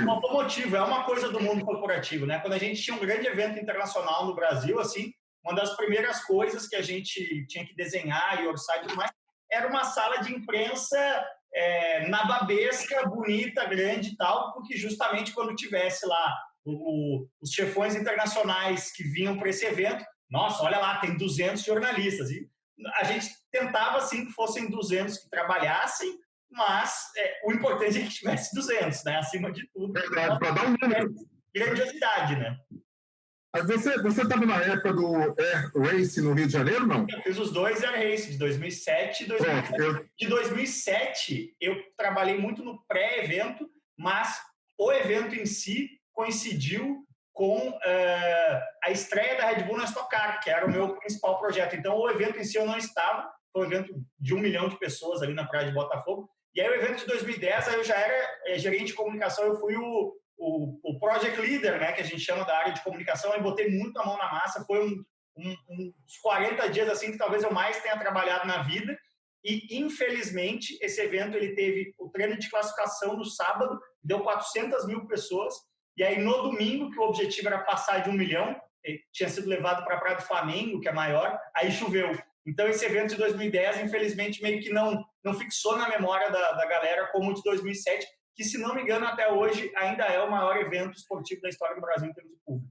automotivo, é uma coisa do mundo corporativo, né? Quando a gente tinha um grande evento internacional no Brasil, assim, uma das primeiras coisas que a gente tinha que desenhar e orçar e tudo mais, era uma sala de imprensa nababesca, bonita, grande e tal, porque justamente quando tivesse lá os chefões internacionais que vinham para esse evento, nossa, olha lá, tem 200 jornalistas. E a gente tentava, assim, que fossem 200 que trabalhassem, mas o importante é que tivesse 200, né? Acima de tudo. Verdade, para dar um número. Grandiosidade, né? Você estava na época do Air Race no Rio de Janeiro, não? Eu fiz os dois Air Race, de 2007 e 2007. De 2007, eu trabalhei muito no pré-evento, mas o evento em si coincidiu com a estreia da Red Bull na Stock Car, que era o meu principal projeto. Então, o evento em si eu não estava, foi um evento de 1 milhão de pessoas ali na praia de Botafogo. E aí, o evento de 2010, aí eu já era gerente de comunicação, eu fui o project leader, né, que a gente chama da área de comunicação, eu botei muito a mão na massa, foi uns 40 dias assim que talvez eu mais tenha trabalhado na vida, e infelizmente esse evento ele teve o treino de classificação no sábado, deu 400 mil pessoas, e aí no domingo, que o objetivo era passar de 1 milhão, tinha sido levado para a Praia do Flamengo, que é maior, aí choveu. Então esse evento de 2010, infelizmente, meio que não fixou na memória da galera como o de 2007, que, se não me engano, até hoje ainda é o maior evento esportivo da história do Brasil em termos de público.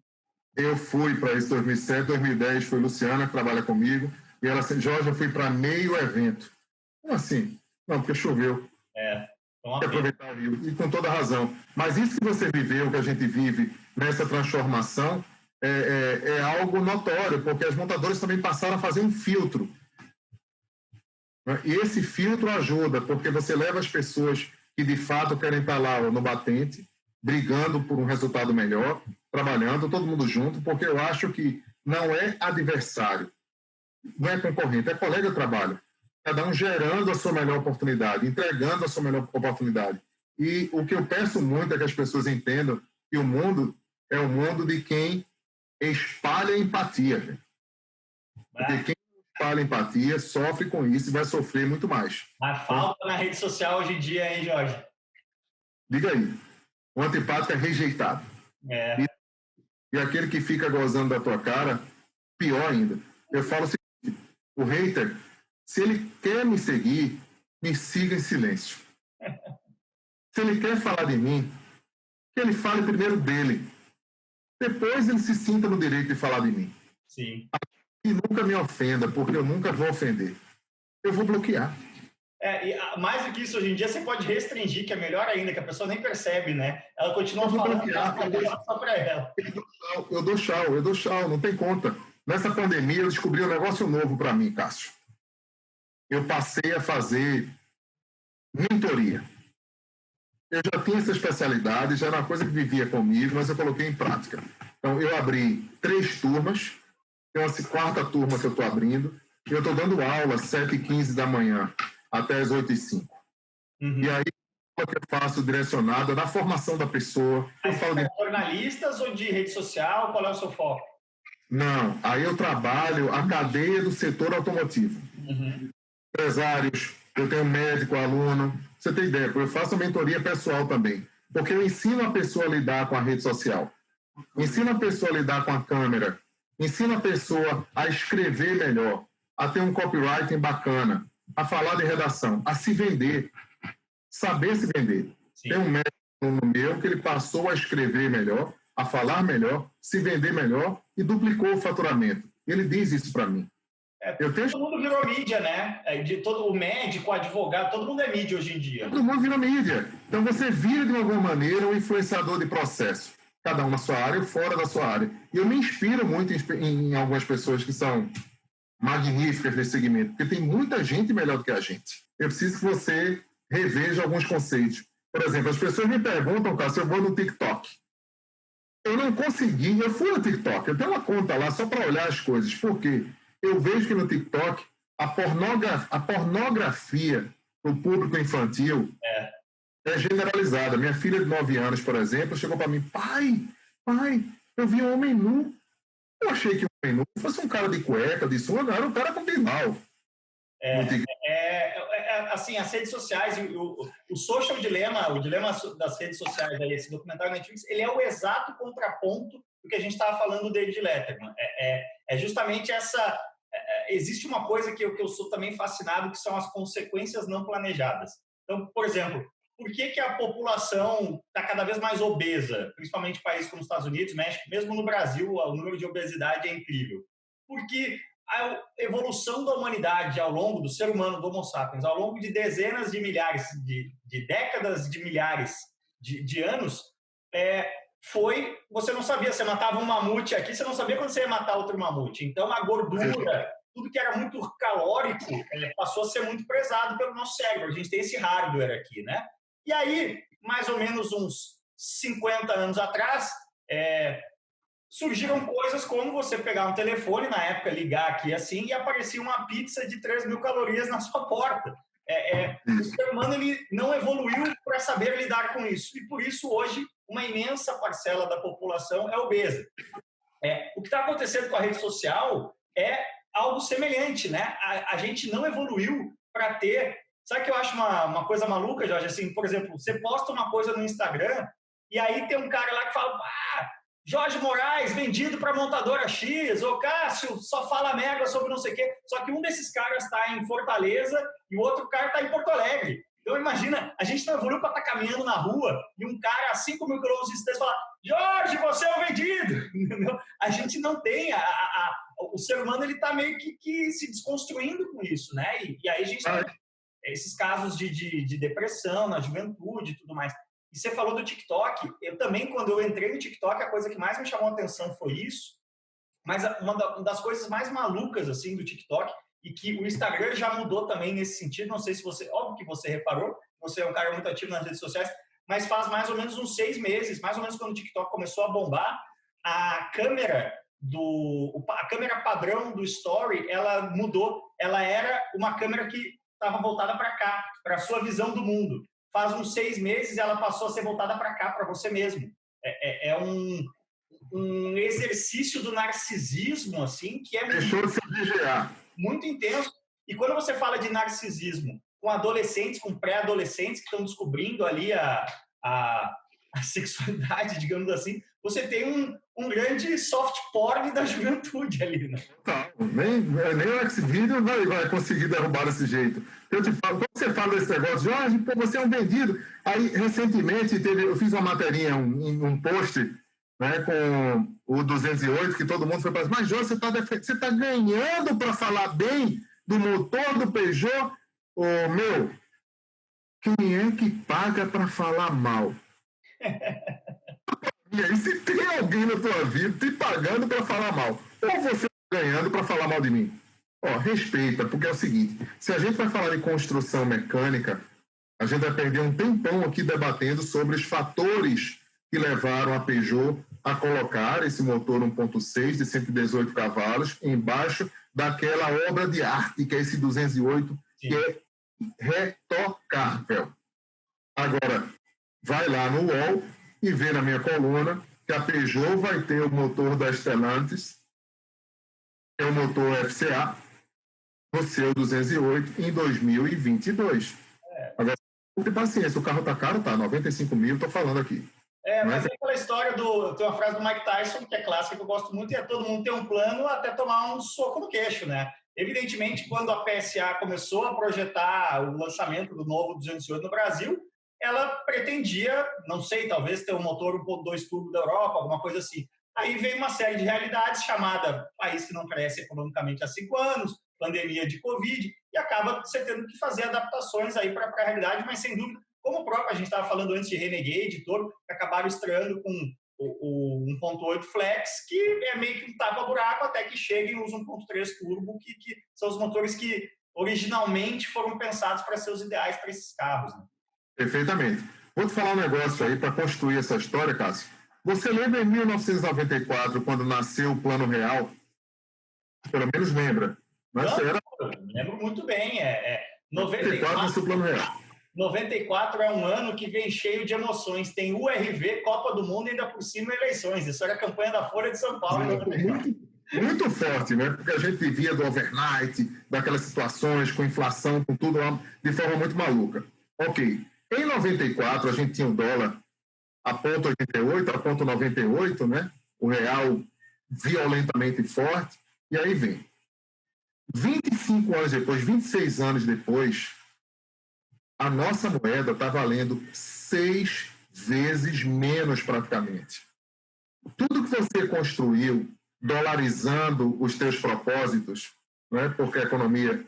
Eu fui para esse 2007, 2010, foi Luciana, que trabalha comigo, e ela disse, Jorge, eu fui para meio evento. Como assim? Não, porque choveu. Tem que aproveitar o Rio, e com toda razão. Mas isso que você viveu, que a gente vive nessa transformação, é algo notório, porque as montadoras também passaram a fazer um filtro. E esse filtro ajuda, porque você leva as pessoas que de fato querem estar lá no batente, brigando por um resultado melhor, trabalhando, todo mundo junto, porque eu acho que não é adversário, não é concorrente, é colega de trabalho. Cada um gerando a sua melhor oportunidade, entregando a sua melhor oportunidade. E o que eu peço muito é que as pessoas entendam que o mundo é o mundo de quem espalha empatia. Gente. Porque quem espalha empatia sofre com isso e vai sofrer muito mais. Mas falta na rede social hoje em dia, hein, Jorge? Diga aí. O antipático é rejeitado. E aquele que fica gozando da tua cara, pior ainda. Eu falo o seguinte, o hater, se ele quer me seguir, me siga em silêncio. Se ele quer falar de mim, que ele fale primeiro dele. Depois ele se sinta no direito de falar de mim. Sim. E nunca me ofenda, porque eu nunca vou ofender. Eu vou bloquear. E mais do que isso, hoje em dia, você pode restringir, que é melhor ainda, que a pessoa nem percebe, né? Ela continua falando só para ela. Eu dou tchau, não tem conta. Nessa pandemia, eu descobri um negócio novo para mim, Cássio. Eu passei a fazer mentoria. Eu já tinha essa especialidade, já era uma coisa que vivia comigo, mas eu coloquei em prática. Então, eu abri 3 turmas, tem uma 4ª turma que eu estou abrindo, e eu estou dando aula às 7h15 da manhã, até às 8h05. E aí, o que eu faço direcionada na formação da pessoa. Eu falo de jornalistas ou de rede social? Qual é o seu foco? Não, aí eu trabalho a cadeia do setor automotivo. Empresários, eu tenho médico, aluno. Você tem ideia, eu faço mentoria pessoal também. Porque eu ensino a pessoa a lidar com a rede social. Ensino a pessoa a lidar com a câmera. Ensino a pessoa a escrever melhor, a ter um copywriting bacana, a falar de redação, a se vender, saber se vender. Sim. Tem um médico meu que ele passou a escrever melhor, a falar melhor, se vender melhor e duplicou o faturamento. Ele diz isso para mim. Todo mundo virou mídia, né? O médico, o advogado, todo mundo é mídia hoje em dia. Todo mundo virou mídia. Então você vira de alguma maneira um influenciador de processo. Cada um na sua área ou fora da sua área. E eu me inspiro muito em algumas pessoas que são magníficas nesse segmento, porque tem muita gente melhor do que a gente. Eu preciso que você reveja alguns conceitos. Por exemplo, as pessoas me perguntam, cara, se eu vou no TikTok. Eu não consegui, eu fui no TikTok, eu tenho uma conta lá só para olhar as coisas. Por quê? Eu vejo que no TikTok A pornografia para o público infantil é generalizada. Minha filha de 9 anos, por exemplo, chegou para mim: pai, eu vi um homem nu. Eu achei que o homem nu fosse um cara de cueca, de sunga, era um cara com binau. Assim, as redes sociais, o social dilema, o dilema das redes sociais, aí, esse documentário Netflix, ele é o exato contraponto do que a gente estava falando do David Letterman. É justamente essa... existe uma coisa que eu sou também fascinado, que são as consequências não planejadas. Então, por exemplo, por que a população está cada vez mais obesa, principalmente em países como os Estados Unidos, México, mesmo no Brasil, o número de obesidade é incrível? Porque a evolução da humanidade ao longo do ser humano, do Homo sapiens, ao longo de dezenas de milhares, de décadas de milhares de anos, foi... Você não sabia, você matava um mamute aqui, você não sabia quando você ia matar outro mamute. Então, a gordura, tudo que era muito calórico, passou a ser muito prezado pelo nosso cérebro. A gente tem esse hardware aqui, né? E aí, mais ou menos uns 50 anos atrás, surgiram coisas como você pegar um telefone, na época ligar aqui assim, e aparecia uma pizza de 3.000 calorias na sua porta. O ser humano ele não evoluiu para saber lidar com isso. E por isso, hoje, uma imensa parcela da população é obesa. O que está acontecendo com a rede social é algo semelhante, né? A gente não evoluiu para ter... Sabe o que eu acho uma coisa maluca, Jorge? Assim, por exemplo, você posta uma coisa no Instagram e aí tem um cara lá que fala: Jorge Moraes, vendido para montadora X, ou Cássio, só fala merda sobre não sei o quê. Só que um desses caras está em Fortaleza e o outro cara está em Porto Alegre. Então, imagina, a gente não evoluiu para estar caminhando na rua e um cara a 5 mil quilômetros de distância fala: Jorge, você é o vendido! Entendeu? A gente não tem, o ser humano ele está meio que se desconstruindo com isso, né? E aí a gente tem esses casos de depressão na juventude e tudo mais. E você falou do TikTok. Eu também, quando eu entrei no TikTok, a coisa que mais me chamou a atenção foi isso. Mas uma das coisas mais malucas assim do TikTok, e que o Instagram já mudou também nesse sentido, não sei se você... Óbvio que você reparou, você é um cara muito ativo nas redes sociais, mas faz mais ou menos uns 6 meses, mais ou menos quando o TikTok começou a bombar, a câmera padrão do Story, ela mudou. Ela era uma câmera que estava voltada para cá, para a sua visão do mundo. Faz uns 6 meses ela passou a ser voltada para cá, para você mesmo. Um exercício do narcisismo, assim, que é muito intenso. E quando você fala de narcisismo com adolescentes, com pré-adolescentes que estão descobrindo ali a sexualidade, digamos assim, você tem um grande soft porn da juventude ali, né? Nem o Xvideo vai conseguir derrubar desse jeito. Eu te falo, quando você fala desse negócio, Jorge, pô, você é um vendido. Aí, recentemente, eu fiz uma materinha, um post, né, com o 208, que todo mundo foi para... Mas, Jorge, você tá ganhando para falar bem do motor do Peugeot? Quem é que paga para falar mal? E aí, se tem alguém na tua vida te pagando para falar mal, ou você ganhando para falar mal de mim? Respeita, porque é o seguinte, se a gente vai falar de construção mecânica, a gente vai perder um tempão aqui debatendo sobre os fatores que levaram a Peugeot a colocar esse motor 1.6 de 118 cavalos embaixo daquela obra de arte, que é esse 208, Sim. Que é retocável. Agora, vai lá no UOL e vê na minha coluna que a Peugeot vai ter o motor da Stellantis, que é o motor FCA, no seu 208, em 2022. Agora, tem paciência, o carro está caro, tá, 95 mil, estou falando aqui. Mas é aquela história tem uma frase do Mike Tyson, que é clássica, que eu gosto muito, todo mundo tem um plano até tomar um soco no queixo, né? Evidentemente, quando a PSA começou a projetar o lançamento do novo 208 no Brasil, ela pretendia, não sei, talvez ter um motor 1.2 turbo da Europa, alguma coisa assim. Aí veio uma série de realidades, chamada país que não cresce economicamente há 5 anos, pandemia de Covid, e acaba você tendo que fazer adaptações aí para a realidade, mas sem dúvida, como o próprio, a gente estava falando antes de Renegade, Toro, que acabaram estreando com o 1.8 Flex, que é meio que um tapa-buraco até que cheguem os 1.3 Turbo, que são os motores que originalmente foram pensados para ser os ideais para esses carros, né? Perfeitamente. Vou te falar um negócio aí para construir essa história, Cássio. Você lembra em 1994, quando nasceu o Plano Real? Pelo menos lembra. Mas Não, era eu lembro muito bem. 94 no seu plano real. 94 é um ano que vem cheio de emoções. Tem URV, Copa do Mundo e ainda por cima eleições. Isso era a campanha da Folha de São Paulo em 94. Muito forte, né? Porque a gente vivia do overnight, daquelas situações com inflação, com tudo lá, de forma muito maluca. Ok. Em 94, a gente tinha o dólar a ponto 88, a ponto 98, né? O real violentamente forte. E aí vem. 25 anos depois, 26 anos depois, a nossa moeda está valendo 6 vezes menos praticamente. Tudo que você construiu dolarizando os teus propósitos, né, porque a economia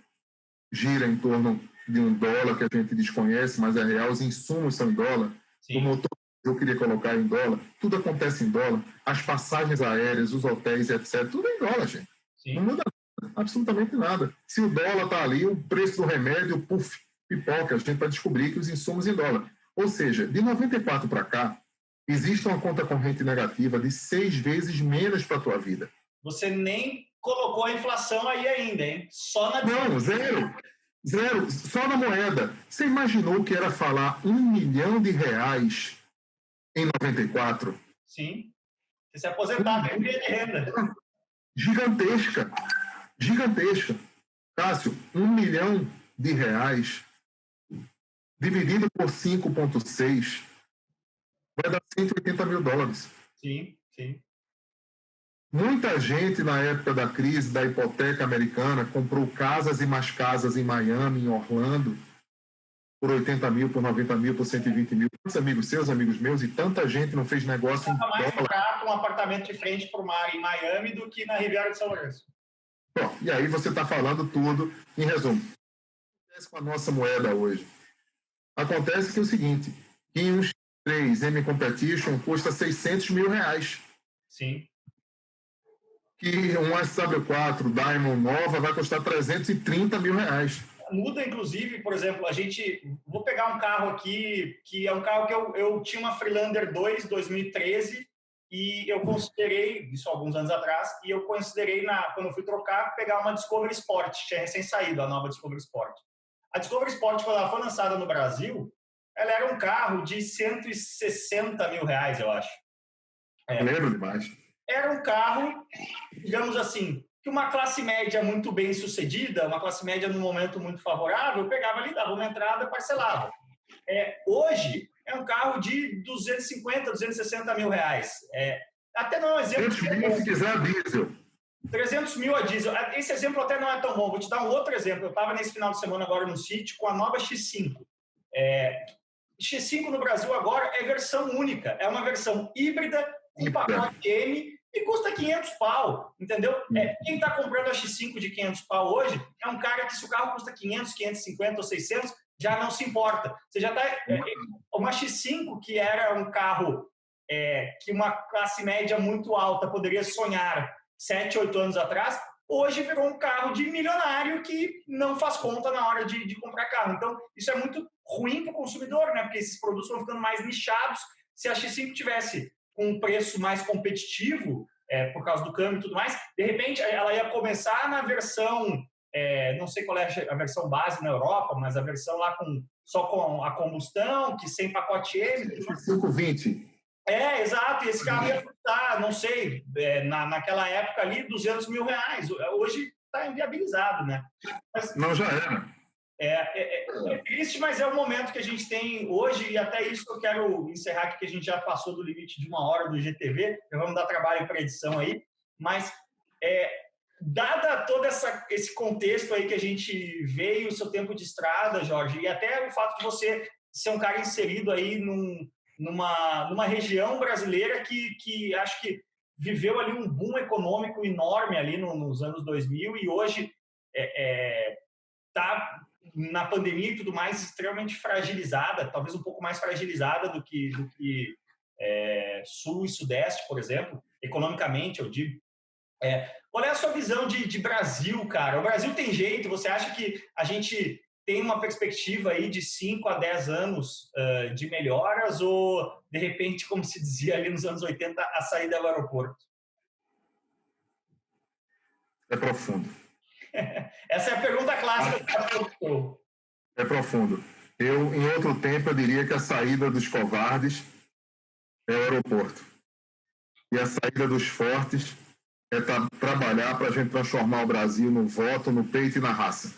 gira em torno de um dólar que a gente desconhece, mas é real, os insumos são em dólar, Sim. o motor eu queria colocar em dólar, tudo acontece em dólar, as passagens aéreas, os hotéis, etc., tudo é em dólar, gente. Sim. Não muda nada, absolutamente nada. Se o dólar está ali, o preço do remédio, puf, pipoca, a gente vai descobrir que os insumos em dólar. Ou seja, de 94 para cá, existe uma conta corrente negativa de 6 vezes menos para a tua vida. Você nem colocou a inflação aí ainda, hein? Só na... Não, zero. Zero. Só na moeda. Você imaginou que era falar R$1 milhão em 94? Sim. Você se aposentar, perder de renda. Gigantesca. Gigantesca. Cássio, R$1 milhão dividido por 5,6 vai dar $180 mil. Sim, sim. Muita gente, na época da crise da hipoteca americana, comprou casas e mais casas em Miami, em Orlando, por 80 mil, por 90 mil, por 120 mil. Muitos amigos seus, amigos meus, e tanta gente não fez negócio em mais dólar. barato um apartamento de frente para o mar em Miami do que na Riviera de São Lourenço. Bom, e aí você está falando tudo. Em resumo, o que acontece com a nossa moeda hoje? Acontece que é o seguinte, que um X3 M Competition custa R$600 mil. Sim. Que um SW4 Diamond nova vai custar R$330 mil. Muda, inclusive, por exemplo, vou pegar um carro aqui, que é um carro que eu tinha uma Freelander 2, 2013, e eu considerei, isso alguns anos atrás, e eu considerei, quando eu fui trocar, pegar uma Discovery Sport, tinha recém saído a nova Discovery Sport. A Discovery Sport, quando ela foi lançada no Brasil, ela era um carro de R$160 mil, eu acho. Lembro demais. Era um carro, digamos assim, que uma classe média muito bem sucedida, uma classe média num momento muito favorável, pegava ali, dava uma entrada, parcelava. Hoje, é um carro de 250, 260 mil reais. Até não é um exemplo... 300 mil se quiser a diesel. 300 mil a diesel. Esse exemplo até não é tão bom. Vou te dar um outro exemplo. Eu estava nesse final de semana agora no sítio com a nova X5. X5 no Brasil agora é versão única. É uma versão híbrida, com pacote M, e custa 500 pau, entendeu? Quem está comprando a X5 de 500 pau hoje é um cara que, se o carro custa 500, 550 ou 600, já não se importa. Você já está... uma X5, que era um carro que uma classe média muito alta poderia sonhar 7, 8 anos atrás, hoje virou um carro de milionário que não faz conta na hora de comprar carro. Então, isso é muito ruim para o consumidor, né? Porque esses produtos vão ficando mais nichados. Se a X5 tivesse com um preço mais competitivo, por causa do câmbio e tudo mais, de repente ela ia começar na versão, não sei qual é a versão base na Europa, mas a versão lá só com a combustão, que sem pacote M. 520. Exato, e esse carro ia custar, não sei, naquela época ali, R$200 mil. Hoje está inviabilizado, né? Mas, não, já era. É triste, mas é o momento que a gente tem hoje, e até isso que eu quero encerrar aqui, que a gente já passou do limite de 1 hora do GTV, já vamos dar trabalho para a edição aí, mas dada todo esse contexto aí que a gente veio, o seu tempo de estrada, Jorge, e até o fato de você ser um cara inserido aí numa região brasileira que acho que viveu ali um boom econômico enorme ali nos anos 2000 e hoje está na pandemia e tudo mais extremamente fragilizada, talvez um pouco mais fragilizada do que Sul e Sudeste, por exemplo, economicamente, eu digo. Qual é a sua visão de Brasil, cara? O Brasil tem jeito? Você acha que a gente tem uma perspectiva aí de 5 a 10 anos de melhoras ou, de repente, como se dizia ali nos anos 80, a saída do aeroporto? É profundo. Essa é a pergunta clássica. É profundo. Em outro tempo, eu diria que a saída dos covardes é o aeroporto. E a saída dos fortes é trabalhar para a gente transformar o Brasil no voto, no peito e na raça.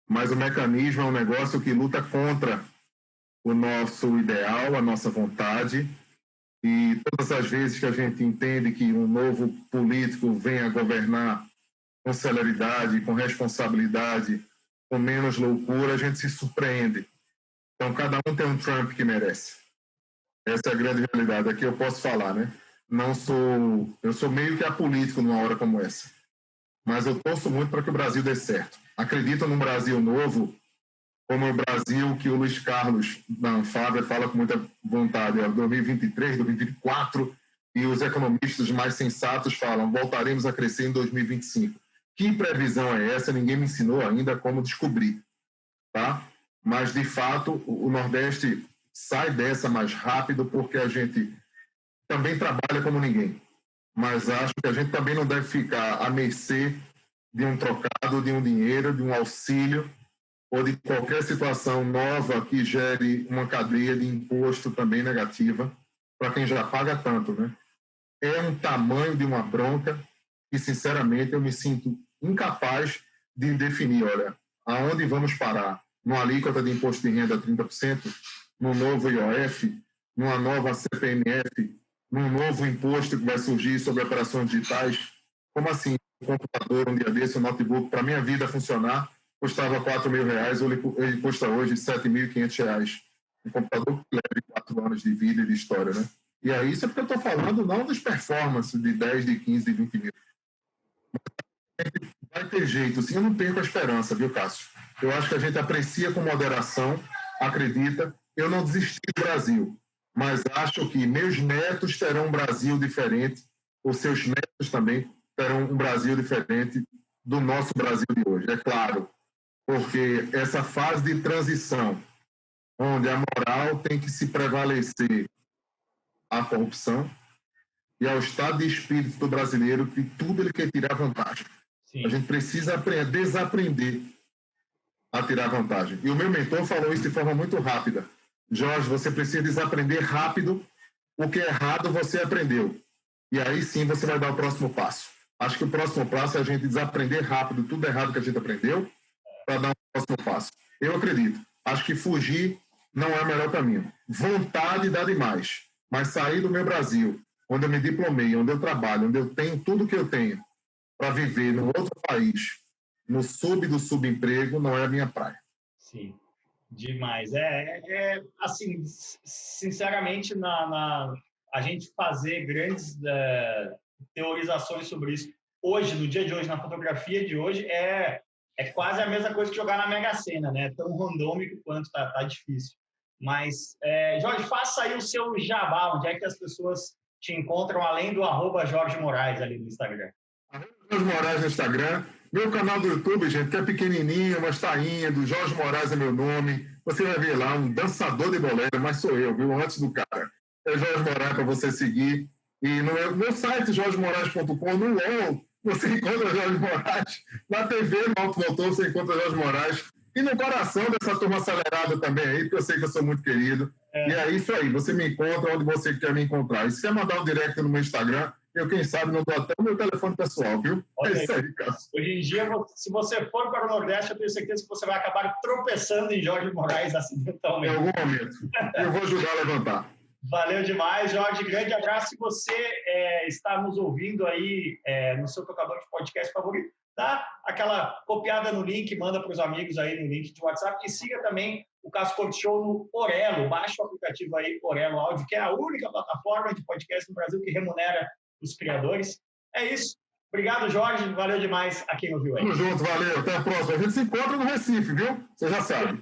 Mas o mecanismo é um negócio que luta contra o nosso ideal, a nossa vontade. E todas as vezes que a gente entende que um novo político venha governar com celeridade, com responsabilidade, com menos loucura, a gente se surpreende. Então, cada um tem um Trump que merece. Essa é a grande realidade. Aqui eu posso falar, né? Eu sou meio que apolítico numa hora como essa. Mas eu torço muito para que o Brasil dê certo. Acredito num Brasil novo, como o Brasil que o Luiz Carlos da Anfávia fala com muita vontade, 2023, 2024, e os economistas mais sensatos falam, voltaremos a crescer em 2025. Que previsão é essa? Ninguém me ensinou ainda como descobrir, tá? Mas, de fato, o Nordeste sai dessa mais rápido porque a gente também trabalha como ninguém. Mas acho que a gente também não deve ficar à mercê de um trocado, de um dinheiro, de um auxílio, ou de qualquer situação nova que gere uma cadeia de imposto também negativa para quem já paga tanto, né? É um tamanho de uma bronca que, sinceramente, eu me sinto incapaz de definir, olha, aonde vamos parar? Numa alíquota de imposto de renda 30%, num novo IOF, numa nova CPMF, num novo imposto que vai surgir sobre operações digitais? Como assim? Um computador, um dia desse, um notebook, para a minha vida funcionar, custava R$4.000, ele custa hoje R$7.500. Um computador que leva 4 anos de vida e de história, né? E aí, isso é porque eu estou falando não das performances de 10, de 15, de 20 mil. Vai ter jeito, sim, eu não perco a esperança, viu, Cássio? Eu acho que a gente aprecia com moderação, acredita. Eu não desisti do Brasil, mas acho que meus netos terão um Brasil diferente, os seus netos também terão um Brasil diferente do nosso Brasil de hoje, é claro. Porque essa fase de transição, onde a moral tem que se prevalecer à corrupção e ao estado de espírito do brasileiro, que tudo ele quer tirar vantagem. Sim. A gente precisa desaprender a tirar vantagem. E o meu mentor falou isso de forma muito rápida. Jorge, você precisa desaprender rápido o que é errado você aprendeu. E aí sim você vai dar o próximo passo. Acho que o próximo passo é a gente desaprender rápido tudo errado que a gente aprendeu para dar um próximo passo. Eu acredito. Acho que fugir não é o melhor caminho. Vontade dá demais. Mas sair do meu Brasil, onde eu me diplomei, onde eu trabalho, onde eu tenho tudo que eu tenho para viver num outro país, no sub do subemprego, não é a minha praia. Sim, demais. Assim, sinceramente, a gente fazer grandes teorizações sobre isso hoje, no dia de hoje, na fotografia de hoje, é quase a mesma coisa que jogar na Mega Sena, né? Tão randômico quanto tá difícil. Mas, Jorge, faça aí o seu jabá, onde é que as pessoas te encontram, além do @Jorge Moraes ali no Instagram. Jorge Moraes no Instagram. Meu canal do YouTube, gente, que é pequenininho, mas tá indo. Jorge Moraes é meu nome. Você vai ver lá um dançador de bolero, mas sou eu, viu? Antes do cara. É Jorge Moraes para você seguir. E no meu site, jorgemoraes.com, no UOL, você encontra Jorge Moraes. Na TV, no Alto Voltou, você encontra Jorge Moraes. E no coração dessa turma acelerada também aí, porque eu sei que eu sou muito querido. E é isso aí, você me encontra onde você quer me encontrar. E se quer mandar um direct no meu Instagram, eu, quem sabe, não dou até o meu telefone pessoal, viu? Okay. É isso aí, Cássio. Hoje em dia, se você for para o Nordeste, eu tenho certeza que você vai acabar tropeçando em Jorge Moraes acidentalmente. Em algum momento. Eu vou ajudar a levantar. Valeu demais, Jorge. Grande abraço. Se você está nos ouvindo aí no seu tocador de podcast favorito, dá aquela copiada no link, manda para os amigos aí no link de WhatsApp e siga também o Cássio Couto Show no Orelo. Baixe o aplicativo aí, Orelo Áudio, que é a única plataforma de podcast no Brasil que remunera os criadores. É isso. Obrigado, Jorge. Valeu demais a quem ouviu aí. Tamo junto, valeu. Até a próxima. A gente se encontra no Recife, viu? Você já sabe.